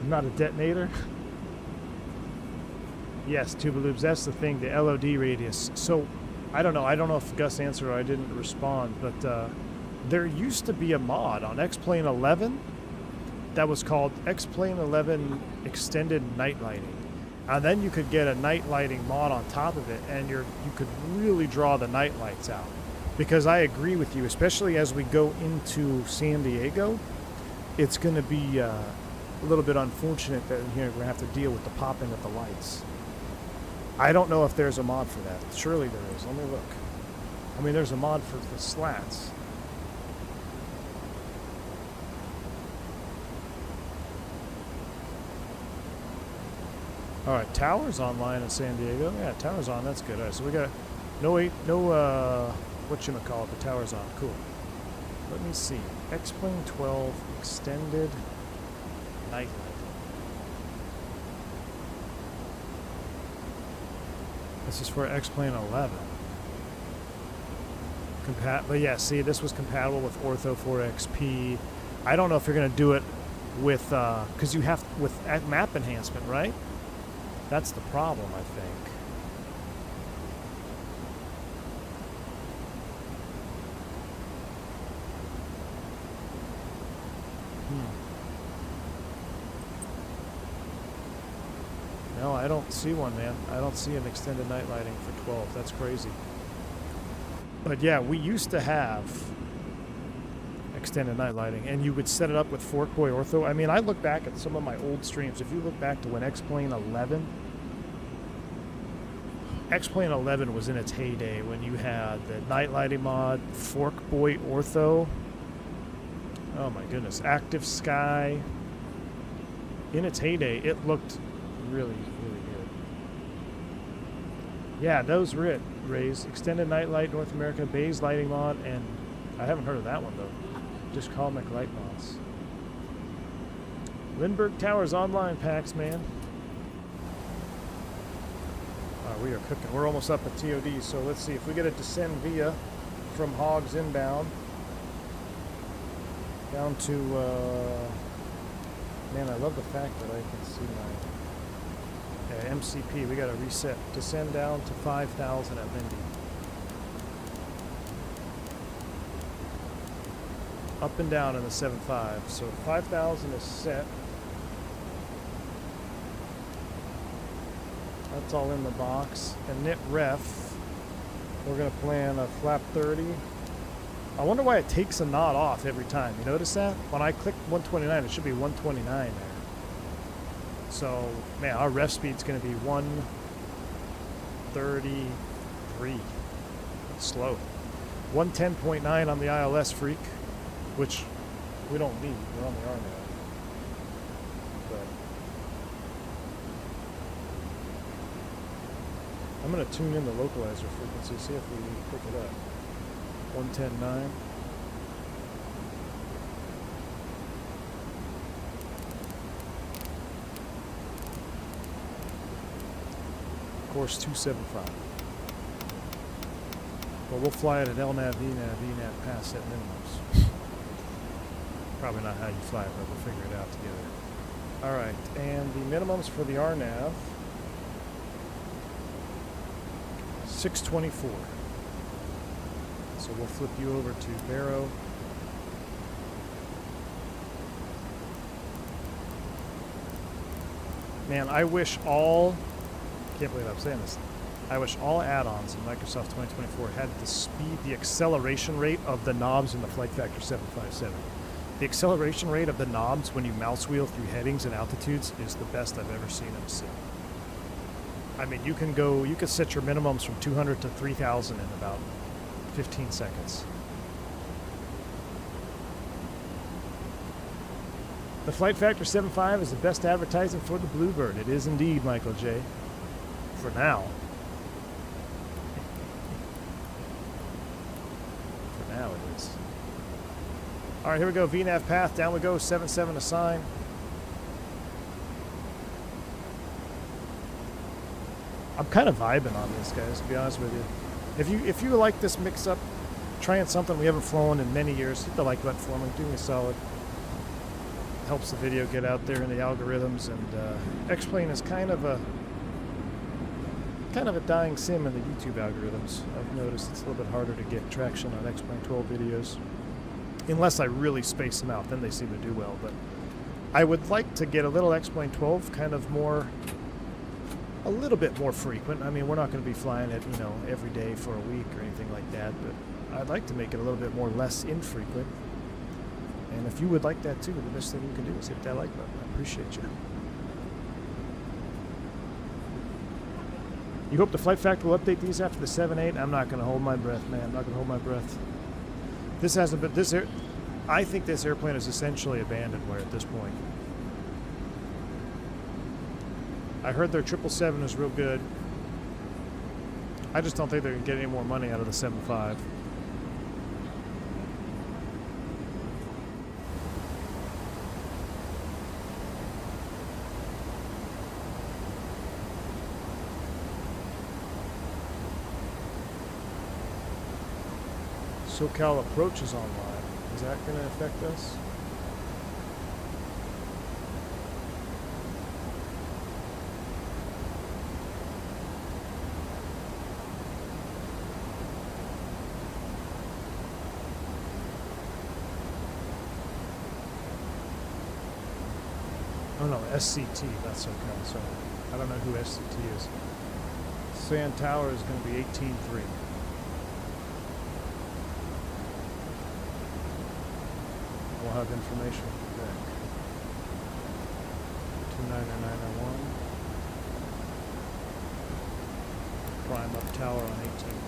Not a detonator. Yes, tuba loops, that's the thing, the LOD radius. So, I don't know if Gus answered or I didn't respond, but there used to be a mod on X-Plane 11 that was called X-Plane 11 Extended Night Lighting. And then you could get a night lighting mod on top of it, and you could really draw the night lights out. Because I agree with you, especially as we go into San Diego, it's going to be a little bit unfortunate that in here we're going to have to deal with the popping of the lights. I don't know if there's a mod for that. Surely there is. Let me look. I mean, there's a mod for the slats. All right, tower's online in San Diego. Yeah, tower's on. That's good. All right, so we got whatchamacallit, the tower's on. Cool. Let me see. X-Plane 12 extended night light. This is for X-Plane 11. But yeah, see, this was compatible with Ortho 4XP. I don't know if you're going to do it with, because you have, with map enhancement, right? That's the problem, I think. No, I don't see one, man. I don't see an extended night lighting for 12. That's crazy. But yeah, we used to have extended night lighting, and you would set it up with 4-Koi Ortho. I mean, I look back at some of my old streams. If you look back to when X-Plane 11 was in its heyday, when you had the night lighting mod, Fork Boy Ortho. Oh my goodness, Active Sky. In its heyday, it looked really, really good. Yeah, those were it. Rays, Extended Nightlight, North America, Bays Lighting Mod, and I haven't heard of that one though. Just Comic Light Mods. Lindbergh Towers online packs, man. We are cooking. We're almost up at TOD, so let's see if we get a descend via from Hogs inbound down to, man, I love the fact that I can see my MCP. We got to reset. Descend down to 5,000 at Lindy. Up and down in the 7.5. So 5,000 is set. That's all in the box. And knit ref, we're going to plan a flap 30. I wonder why it takes a knot off every time. You notice that? When I click 129, it should be 129 there. So, man, our ref speed's going to be 133. Slow. 110.9 on the ILS freak, which we don't need. We're on the R now. But I'm going to tune in the localizer frequency, see if we pick it up. 110.9. Course 275. Well, we'll fly it at LNAV, VNAV pass at minimums. Probably not how you fly it, but we'll figure it out together. Alright, and the minimums for the RNAV, 624. So we'll flip you over to Barrow. Man, I wish all, can't believe I'm saying this, I wish all add-ons in Microsoft 2024 had the speed, the acceleration rate of the knobs in the Flight Factor 757. The acceleration rate of the knobs when you mouse wheel through headings and altitudes is the best I've ever seen in a sim. I mean, you can set your minimums from 200 to 3,000 in about 15 seconds. The Flight Factor 7.5 is the best advertising for the Bluebird. It is indeed, Michael J. For now. For now it is. Alright, here we go. VNAV path. Down we go. 7-7 assign. I'm kind of vibing on this, guys, to be honest with you. If you like this mix-up, trying something we haven't flown in many years, hit the like button for me. Do me a solid. Helps the video get out there in the algorithms, and X-Plane is kind of a dying sim in the YouTube algorithms. I've noticed it's a little bit harder to get traction on X-Plane 12 videos. Unless I really space them out, then they seem to do well. But I would like to get a little X-Plane 12 kind of more, a little bit more frequent. I mean, we're not going to be flying it, you know, every day for a week or anything like that, but I'd like to make it a little bit more less infrequent. And if you would like that too, the best thing you can do is hit that like button. I appreciate you. You hope the Flight Factor will update these after the 7.8? I'm not going to hold my breath, man. I'm not going to hold my breath. This hasn't been, I think this airplane is essentially abandonware at this point. I heard their 777 is real good. I just don't think they're going to get any more money out of the 75. SoCal approach is online. Is that going to affect us? Oh no, SCT, that's SoCal, sorry. I don't know who SCT is. Sand Tower is going to be 18.3. We'll have information from Vic. 29901. Climb up tower on 18th.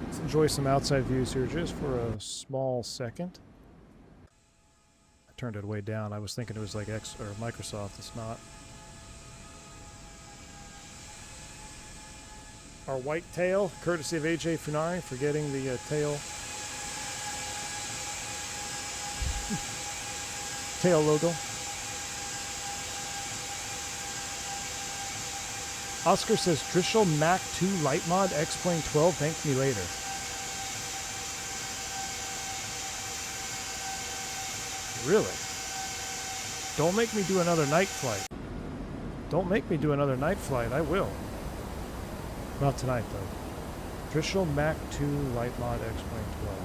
Let's enjoy some outside views here just for a small second. I turned it way down. I was thinking it was like X or Microsoft. It's not. Our white tail, courtesy of AJ Funari for getting the tail logo. Oscar says Trishul Mac 2 Light Mod X-Plane 12. Thank me later. Really? Don't make me do another night flight. Don't make me do another night flight. I will. Not tonight, though. Trishul Mac 2 Light Mod X-Plane 12.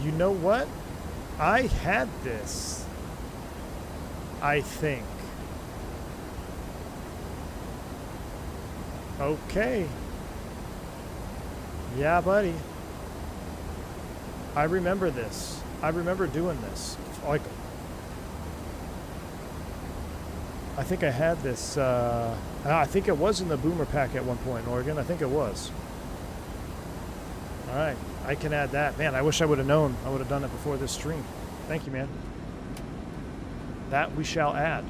You know what? I had this. I think. Okay. Yeah, buddy. I remember this. I remember doing this. Like, I think I had this. I think it was in the Boomer Pack at one point in Oregon. I think it was. All right. I can add that. Man, I wish I would have known. I would have done it before this stream. Thank you, man. That we shall add.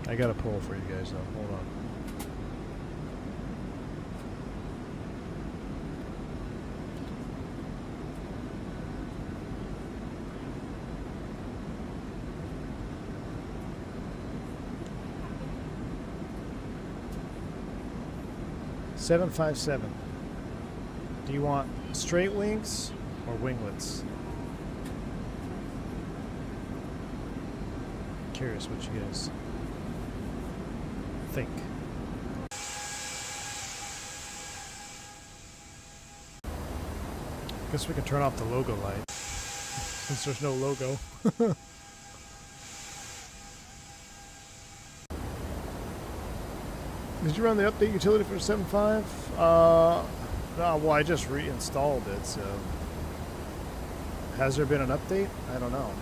I got a poll for you guys though. Hold on. $757. Do you want straight wings or winglets? Curious what you guys think. Guess we can turn off the logo light since there's no logo. Did you run the update utility for 7.5? No, well, I just reinstalled it, so. Has there been an update? I don't know.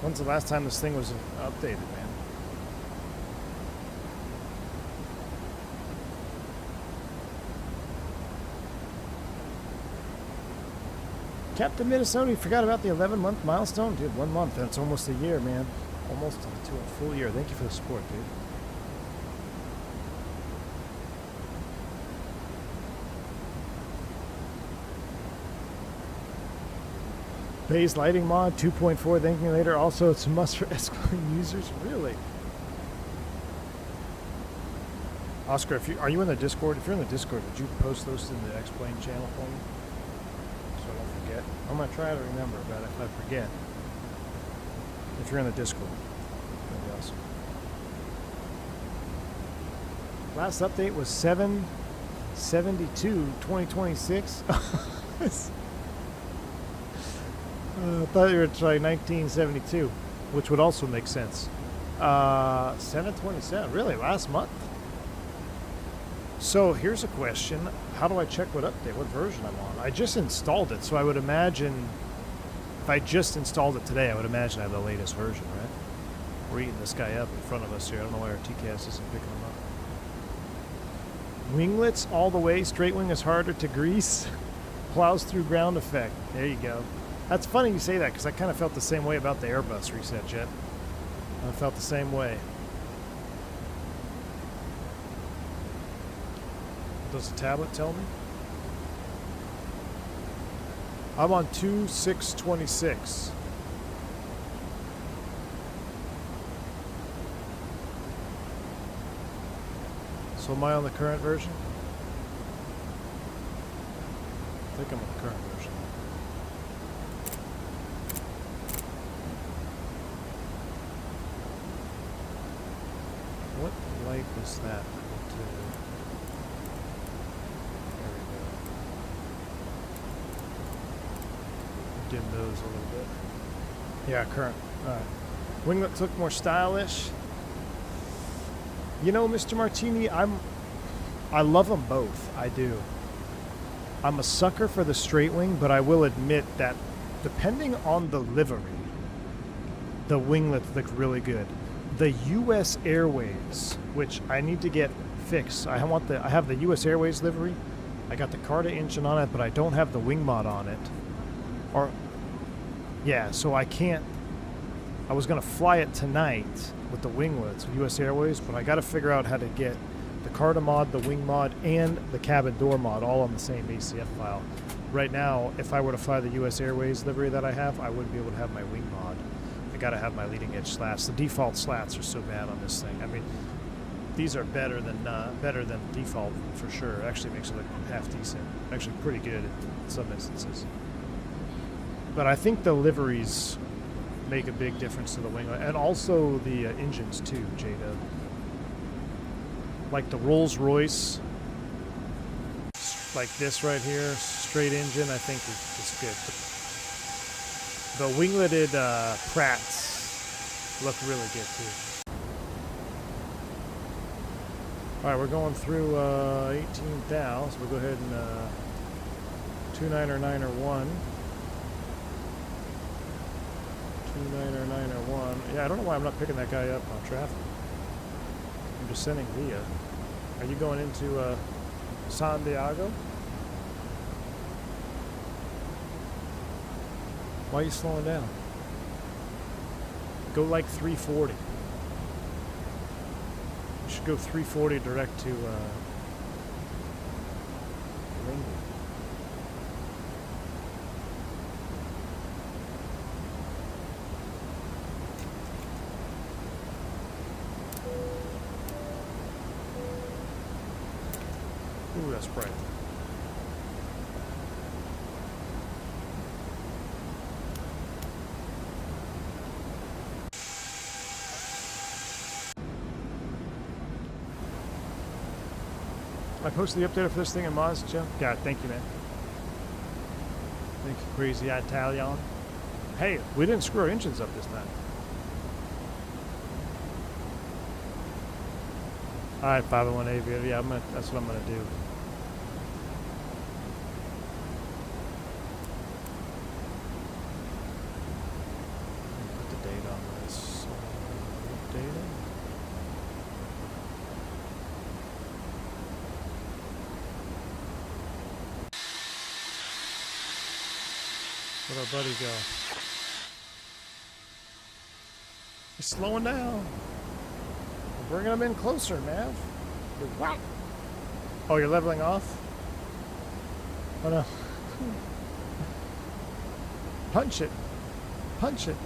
When's the last time this thing was updated, man? Captain Minnesota, you forgot about the 11-month milestone? Dude, 1 month, that's almost a year, man. Almost to a full year. Thank you for the support, dude. Bayes lighting mod 2.4. Thank me later. Also, it's a must for S-Plane users. Really? Oscar, are you in the Discord? If you're in the Discord, would you post those in the X-Plane channel for me? so I don't forget. I'm going to try to remember, but if I forget, if you're in the Discord, that'd be awesome. Last update was 7/72/2026. I thought you were trying 1972, which would also make sense. 7/27, really? Last month? So here's a question. How do I check what update, what version I'm on? I just installed it, so I would imagine, if I just installed it today, I would imagine I have the latest version, right? We're eating this guy up in front of us here. I don't know why our TCAS isn't picking him up. Winglets all the way. Straight wing is harder to grease. Plows through ground effect. There you go. That's funny you say that, because I kind of felt the same way about the Airbus reset jet. I felt the same way. Does the tablet tell me? I'm on 2.6.26. So am I on the current version? I think I'm on the current version. What light was that? Dim those a little bit. Yeah, current. Alright. Winglets look more stylish. You know, Mr. Martini, I love them both. I do. I'm a sucker for the straight wing, but I will admit that depending on the livery, the winglets look really good. The U.S. Airways, which I need to get fixed. I have the U.S. Airways livery. I got the Carta engine on it, but I don't have the wing mod on it. Yeah, so I can't. I was gonna fly it tonight with the winglets, U.S. Airways, but I got to figure out how to get the Carta mod, the wing mod, and the cabin door mod all on the same ACF file. Right now, if I were to fly the U.S. Airways livery that I have, I wouldn't be able to have my wing mod. I got to have my leading edge slats. The default slats are so bad on this thing. I mean, these are better than default for sure. It actually makes it look half decent. Actually, pretty good in some instances. But I think the liveries make a big difference to the wing, and also the engines too, J-Dub. Like the Rolls-Royce, like this right here, straight engine, I think is good. The wingleted Pratts look really good too. All right, we're going through 18,000. So we'll go ahead and 290901. 290901. Yeah, I don't know why I'm not picking that guy up on traffic. I'm just sending via. Are you going into San Diego? Why are you slowing down? Go like 340. You should go 340 direct to Ringwood. Ooh, that's bright. I posted the update for this thing in Moz, Joe. God, thank you, man. Thank you, crazy Italian. Hey, we didn't screw our engines up this time. All right, 501 Aviator. Yeah, that's what I'm gonna do. Put the date on this. Data. Where'd our buddy go? He's slowing down. We're bringing him in closer, Mav. What? Oh, you're leveling off? Oh no. Punch it. Punch it.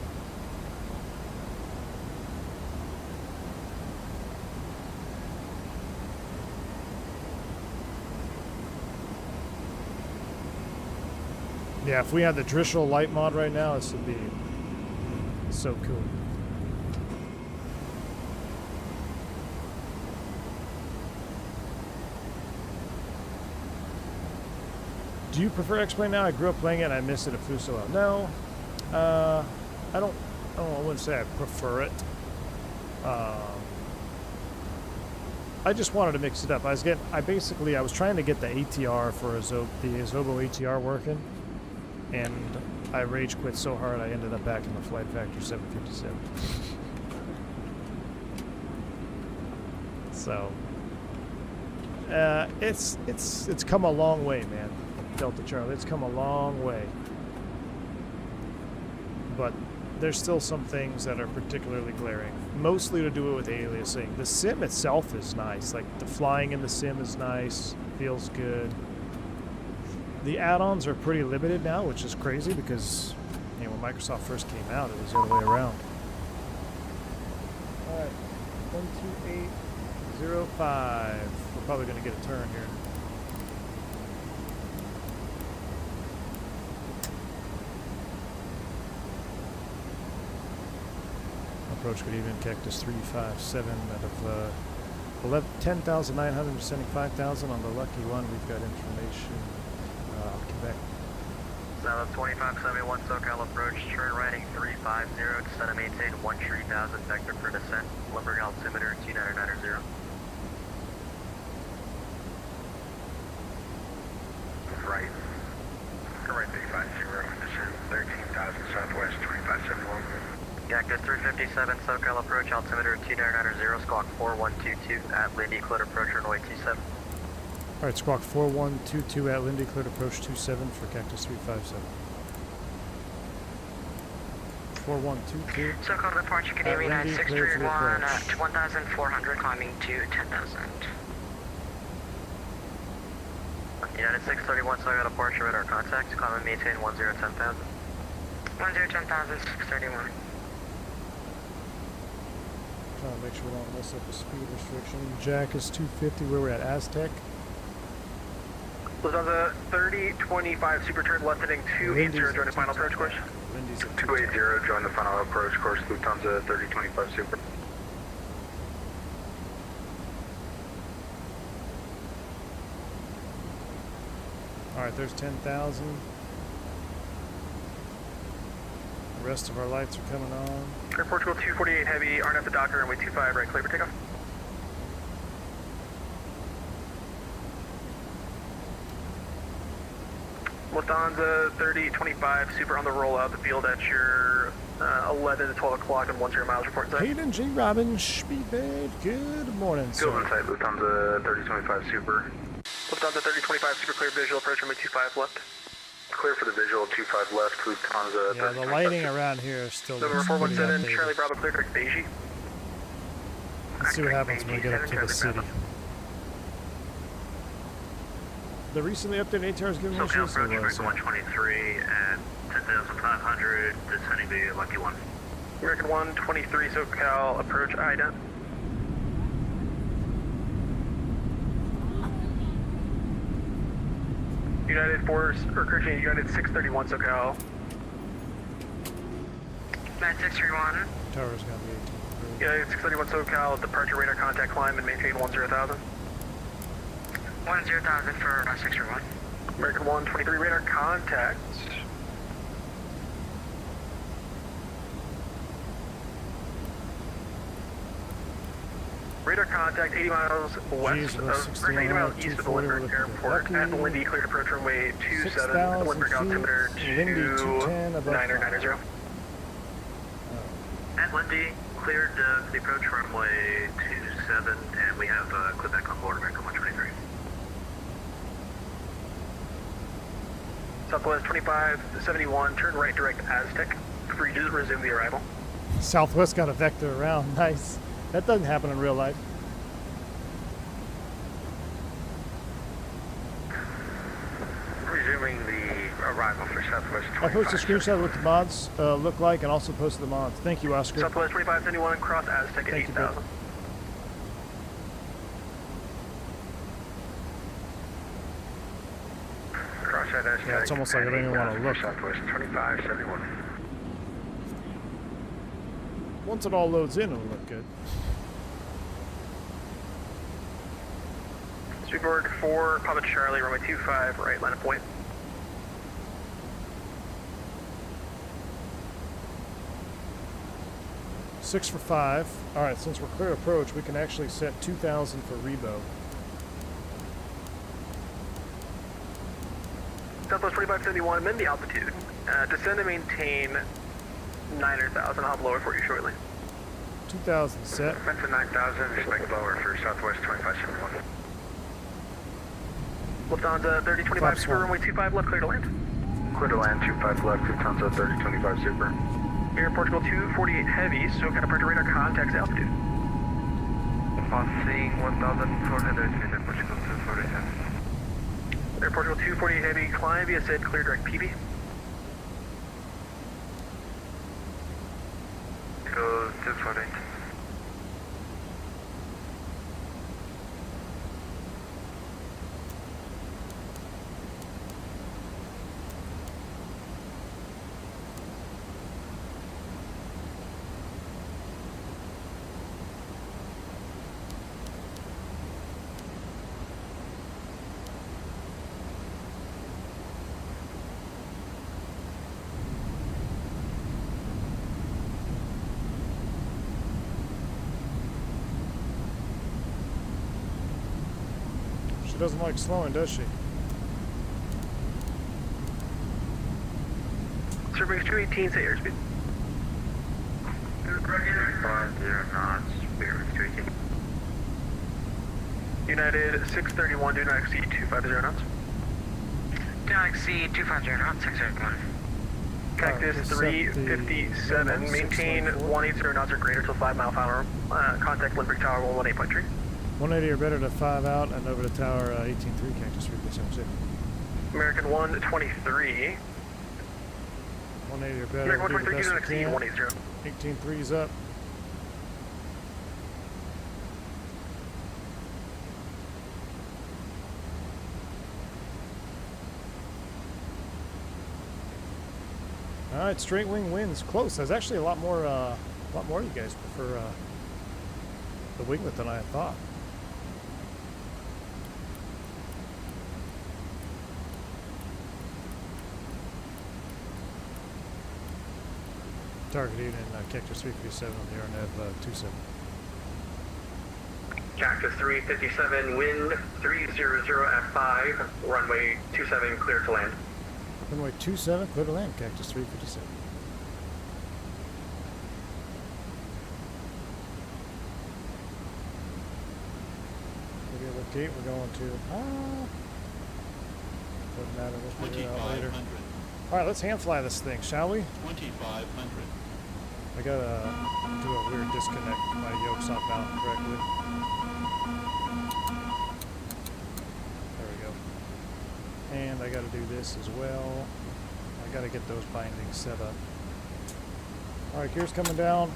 Yeah, if we had the Driscoll light mod right now, this would be so cool. Do you prefer X-Plane now? I grew up playing it and I miss it at Fuso. No, I wouldn't say I prefer it. I just wanted to mix it up. I was trying to get the ATR for the Azobo ATR working, and I rage quit so hard I ended up back in the Flight Factor 757. So it's come a long way, man. Delta Charlie, it's come a long way. But there's still some things that are particularly glaring, mostly to do with aliasing. The sim itself is nice, like the flying in the sim is nice, feels good. The add-ons are pretty limited now, which is crazy because, you know, when Microsoft first came out, it was the other way around. All right, 12805. We're probably going to get a turn here. Approach, good evening, Cactus 357 out of 10,900 descending 5,000 on the lucky one. We've got information. Quebec. South 2571 SoCal approach, turn righting 350, descend and maintain 13,000, vector for descent, Limburg altimeter 2990. Right. Turn right 350, descend 13,000 southwest 2571. Cactus 357 SoCal approach, altimeter 2990, squawk 4122 at Lindy, cleared approach runway 27. All right, Squawk 4122 at Lindy, cleared approach 27 for Cactus 357. 4122. SoCal departure, good evening, at 631 to 1,400, climbing to 10,000. United 631 SoCal departure, radar contact, climb and maintain 10,000. 10,000, 631. Trying to make sure we don't mess up the speed restriction. Jack is 250, where we're at Aztec. Lufthansa 3025 super turn left heading 280, join the final approach course. Lindy's at 280, join the final approach course, Lufthansa 3025 super. Alright, there's 10,000. The rest of our lights are coming on. Air Portugal 248 heavy, aren't at the docker, runway 25, right, clear for takeoff. Lufthansa 3025 super on the roll out the field at your 11 to 12 o'clock and 10 miles report site. Hayden G. Robin, Speedbait, good morning, sir. Field on site, Lufthansa 3025 super. Lufthansa 3025 super clear visual approach runway 25 left. Clear for the visual 25 left, Lufthansa. Yeah, the lighting around here is still November 417, Charlie Bravo clear, correct Beijing. Let's see what happens when we get up to the city. The recently updated ATR is giving me issues. Approach 123 at 10,500, descending the Lucky 1. American 123 SoCal approach IDA. United Force, or correction, United 631 SoCal. United 631. Tower's gonna be 18. United 631 SoCal, departure radar contact, climb and maintain 10,000. 10,000 for 631. American 123 radar contact. Radar contact 80 miles west of, or 80 miles east of the Limburg Airport at the Lindy, cleared approach runway 27, the Limburg altimeter 2990. At Lindy, cleared the approach runway 27, and we have Quebec on board, American 123. Southwest 2571, turn right direct Aztec. Free to resume the arrival. Southwest got a vector around. Nice. That doesn't happen in real life. Resuming the arrival for Southwest 25. I posted a screenshot of what the mods look like and also posted the mods. Thank you, Oscar. Southwest 2571, cross Aztec at Thank you, 8,000. Cross Yeah, it's almost like I don't even want to look. Southwest 2571. Once it all loads in, it'll look good. Speedboard 4, Papa Charlie, runway 25, right, line of point. Six for 5. All right, since we're clear approach, we can actually set 2,000 for rebo. Southwest 2571, amend the altitude. Descend and maintain 900,000. I'll have lower for you shortly. 2,000 set. Fence at 9,000, just make it lower for Southwest 2571. Lufthansa 3025 Super, runway 25 left, clear to land. Clear to land, 25 left, Lufthansa 3025 Super. Air Portugal 248 Heavy, SoCal departure radar contacts altitude. Passing 1,400 feet, Air Portugal 248 Heavy. Air Portugal 248 Heavy, climb via said clear direct PB. Go 248. She doesn't like slowing, does she? Surveys 218, say airspeed. Regular 50 knots, Spirit 218. United 631, do not exceed 250 knots. Do not exceed 250 knots, 681. Cactus we'll set 357, the maintain 614. 180 knots or greater till 5 mile per hour. Contact Olympic Tower 118.3. 180 or better to 5 out and over to tower 18.3 Cactus 376. American 123. 180 or better. American Do the 123, do best not we exceed can. 180. 18.3's up. All right, straight wing wins close. There's actually a lot more you guys prefer the winglet than I had thought. Targeting in Cactus 357 on the RNAV 27. Cactus 357, wind 300 at 5, runway 27, clear to land. Runway 27, clear to land, Cactus 357. What gate we're going to? Doesn't matter, we'll figure it out later. 2,500. Alright, let's hand fly this thing, shall we? 2,500. I gotta do a weird disconnect. My yoke's not bound correctly. There we go. And I gotta do this as well. I gotta get those bindings set up. Alright, gear's coming down.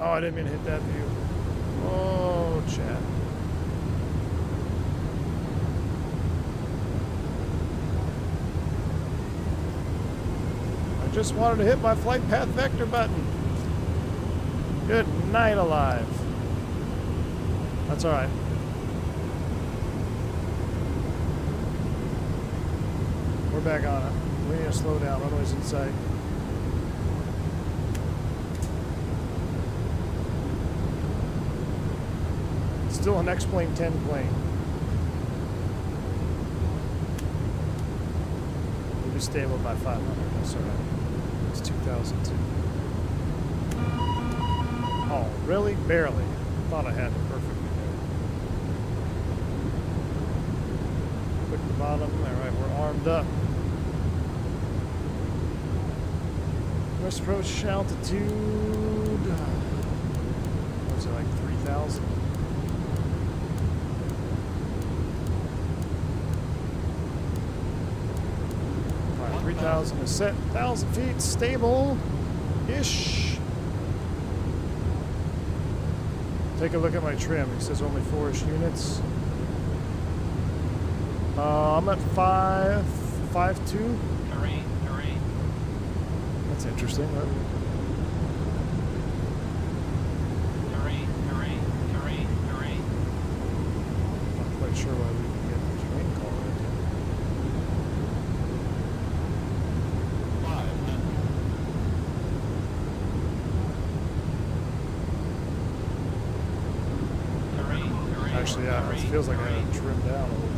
Oh, I didn't mean to hit that view. Oh, chat. I just wanted to hit my flight path vector button. Good night, alive. That's all right. We're back on it. We need to slow down. Runway's in sight. Still an X-plane 10 plane. We'll be stable by 500. That's all right. It's 2002. Oh, really? Barely. Thought I had it perfectly there. Click the bottom. All right, we're armed up. First approach altitude. What was it, like 3,000? 3,000 is set. 1,000 feet, stable-ish. Take a look at my trim. It says only 4-ish units. I'm at 5.2. Terrain. That's interesting. Terrain. Not quite sure why we can get the terrain call right there. Actually, yeah, it feels like I had to trim down a little bit.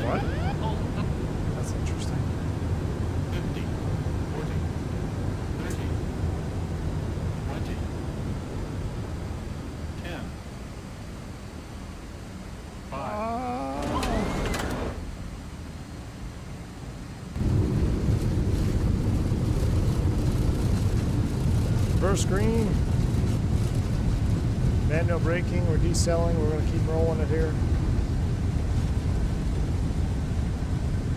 What? That's interesting. 50, 40, 30, 20, 10, 5. First green. Manual braking. We're decelling. We're going to keep rolling it here.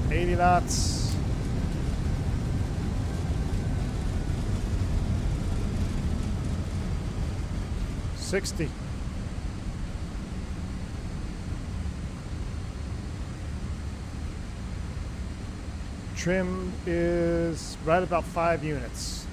80 knots. $60. Trim is right about 5 units.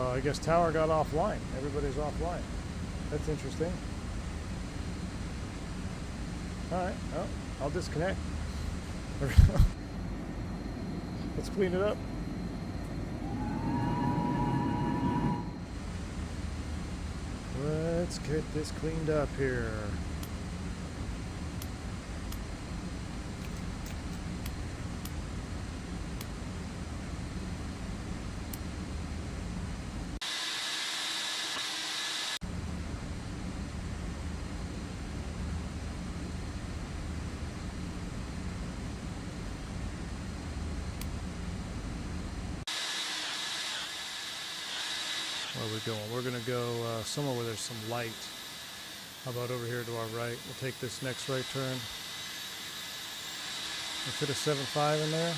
I guess tower got offline. Everybody's offline. That's interesting. Alright, well, I'll disconnect. Let's clean it up. Let's get this cleaned up here. Where are we going? We're going to go somewhere where there's some light. How about over here to our right? We'll take this next right turn. We'll fit a 7.5 in there.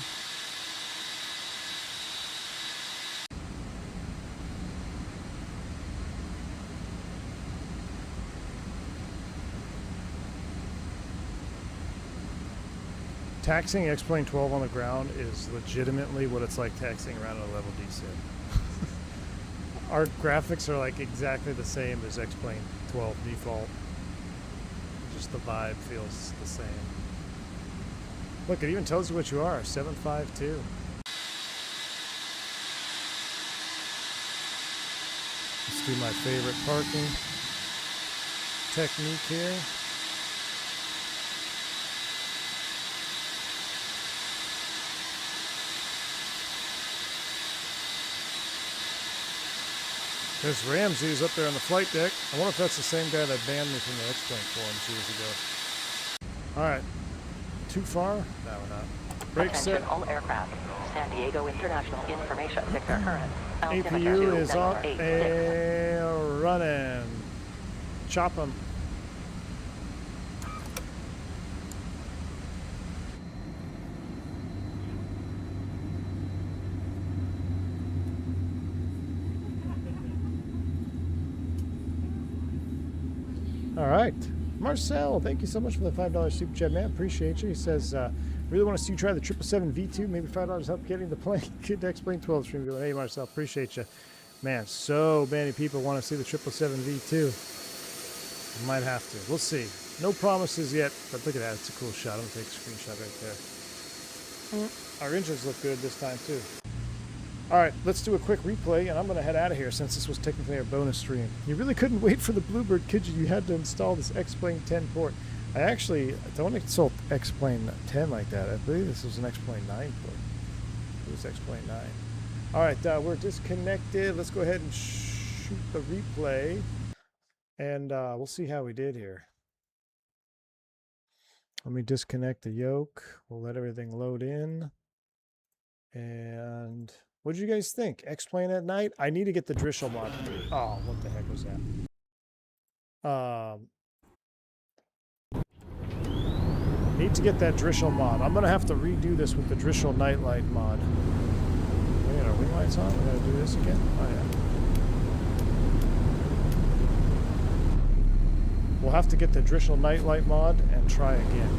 Taxiing X-Plane 12 on the ground is legitimately what it's like taxiing around in a level D sim. Our graphics are like exactly the same as X-Plane 12 default. Just the vibe feels the same. Look, it even tells you what you are, 752. Let's do my favorite parking technique here. There's Ramsey's up there on the flight deck. I wonder if that's the same guy that banned me from the X-Plane forums years ago. Alright. Too far? No, we're not. Brake set. All aircraft. San Diego International Information Sector current. APU is up and running. Chop 'em. All right. Marcel, thank you so much for the $5 super chat, man. Appreciate you. He says, Really want to see you try the 777 V2. Maybe $5 help getting the plane. Kid X-Plane 12 stream going. Hey, Marcel, appreciate you. Man, so many people want to see the 777 V2. Might have to. We'll see. No promises yet, but look at that. It's a cool shot. I'm going to take a screenshot right there. Our engines look good this time, too. All right, let's do a quick replay, and I'm going to head out of here since this was technically our bonus stream. You really couldn't wait for the Bluebird, could you? You had to install this X-Plane 10 port. I actually don't install X-Plane 10 like that. I believe this was an X-Plane 9 port. It was X-Plane 9. All right, we're disconnected. Let's go ahead and shoot the replay, and we'll see how we did here. Let me disconnect the yoke. We'll let everything load in. And what did you guys think? X-Plane at night? I need to get the Drischel mod. Oh, what the heck was that? Need to get that Drischel mod. I'm gonna have to redo this with the Drischel nightlight mod. We got our wing lights on. We gotta do this again. Oh yeah. We'll have to get the Drischel nightlight mod and try again.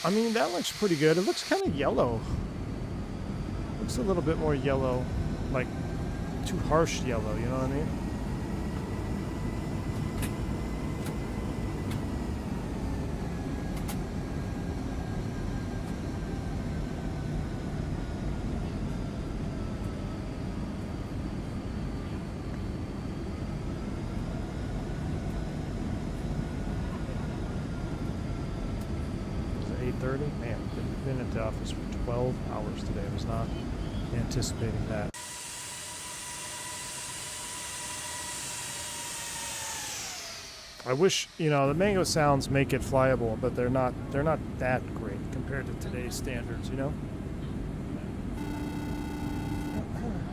I mean, that looks pretty good. It looks kind of yellow. Looks a little bit more yellow, like too harsh yellow, you know what I mean? Man, I've been at the office for 12 hours today. I was not anticipating that. I wish, you know, the Mango sounds make it flyable, but they're not that great compared to today's standards, you know?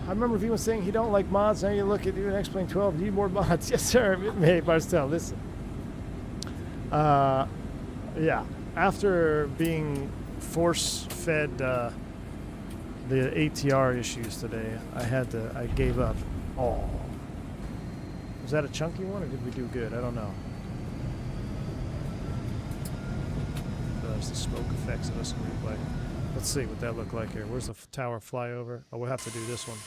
I remember Vima saying he don't like mods. Now you look at you and X-Plane 12, need more mods. Yes, sir. Hey, Marcel, listen. Yeah. After being force-fed the ATR issues today, I gave up. Oh. Was that a chunky one, or did we do good? I don't know. There's the smoke effects of us in replay. Let's see what that looked like here. Where's the tower flyover? Oh, we'll have to do this one.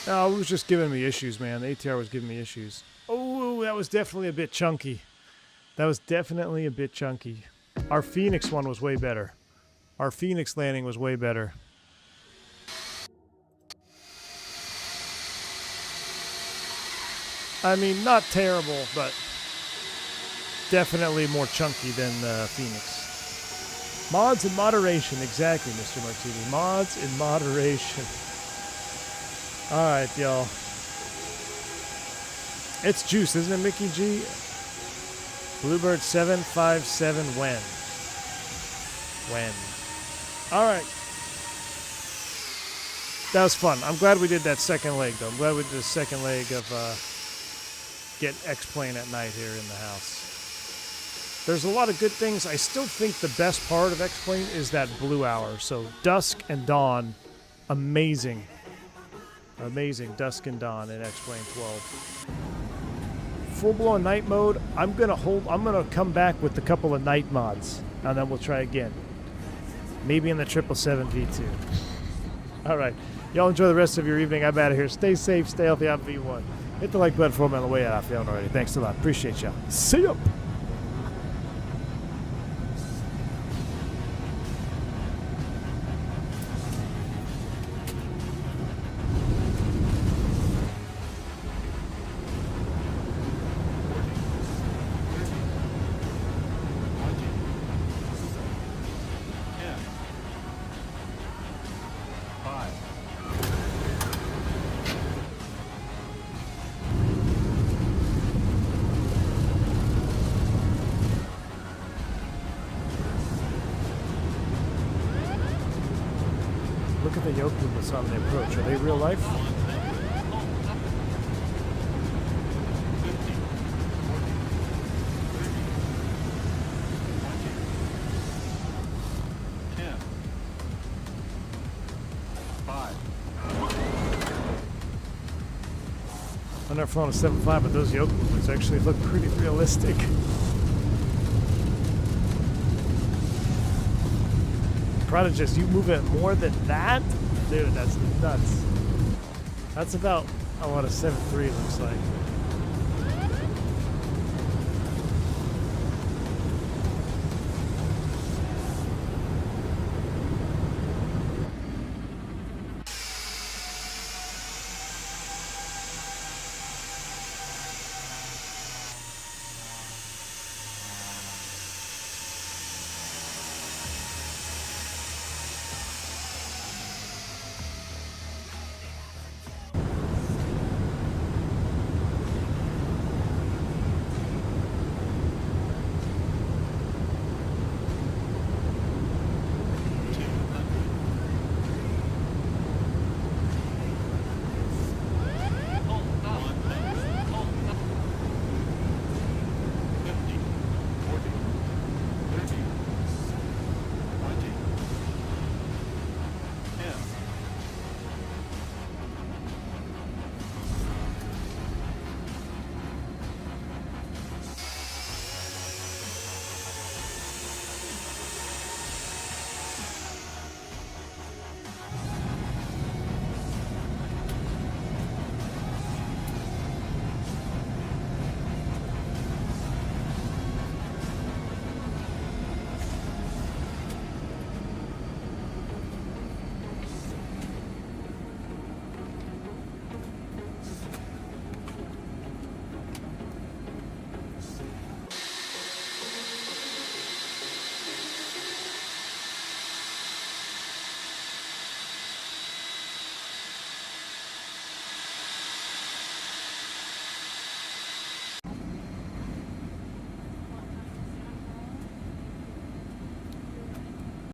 No, it was just giving me issues, man. The ATR was giving me issues. Oh, that was definitely a bit chunky. That was definitely a bit chunky. Our Fenix one was way better. Our Fenix landing was way better. I mean, not terrible, but definitely more chunky than the Fenix. Mods in moderation, exactly, Mr. Martini. Mods in moderation. Alright, y'all. It's juice, isn't it, Mickey G? Bluebird 757 when? When? Alright. That was fun. I'm glad we did that second leg, though. I'm glad we did the second leg of get X-Plane at night here in the house. There's a lot of good things. I still think the best part of X-Plane is that blue hour. So dusk and dawn, amazing. Amazing dusk and dawn in X-Plane 12. Full-blown night mode. I'm gonna come back with a couple of night mods, and then we'll try again. Maybe in the 777 V2. All right, y'all enjoy the rest of your evening. I'm out of here. Stay safe, stay healthy. I'm V1. Hit the like button for me on the way out if you haven't already. Thanks a lot. Appreciate y'all. See ya. pilots on the approach. Are they real life? 50, 40, 30, 20, 10, 5. I've never flown a 7.5, but those yoke movements actually look pretty realistic. Prodigious, you move it more than that? Dude, that's nuts. That's about, what a 7.3 looks like.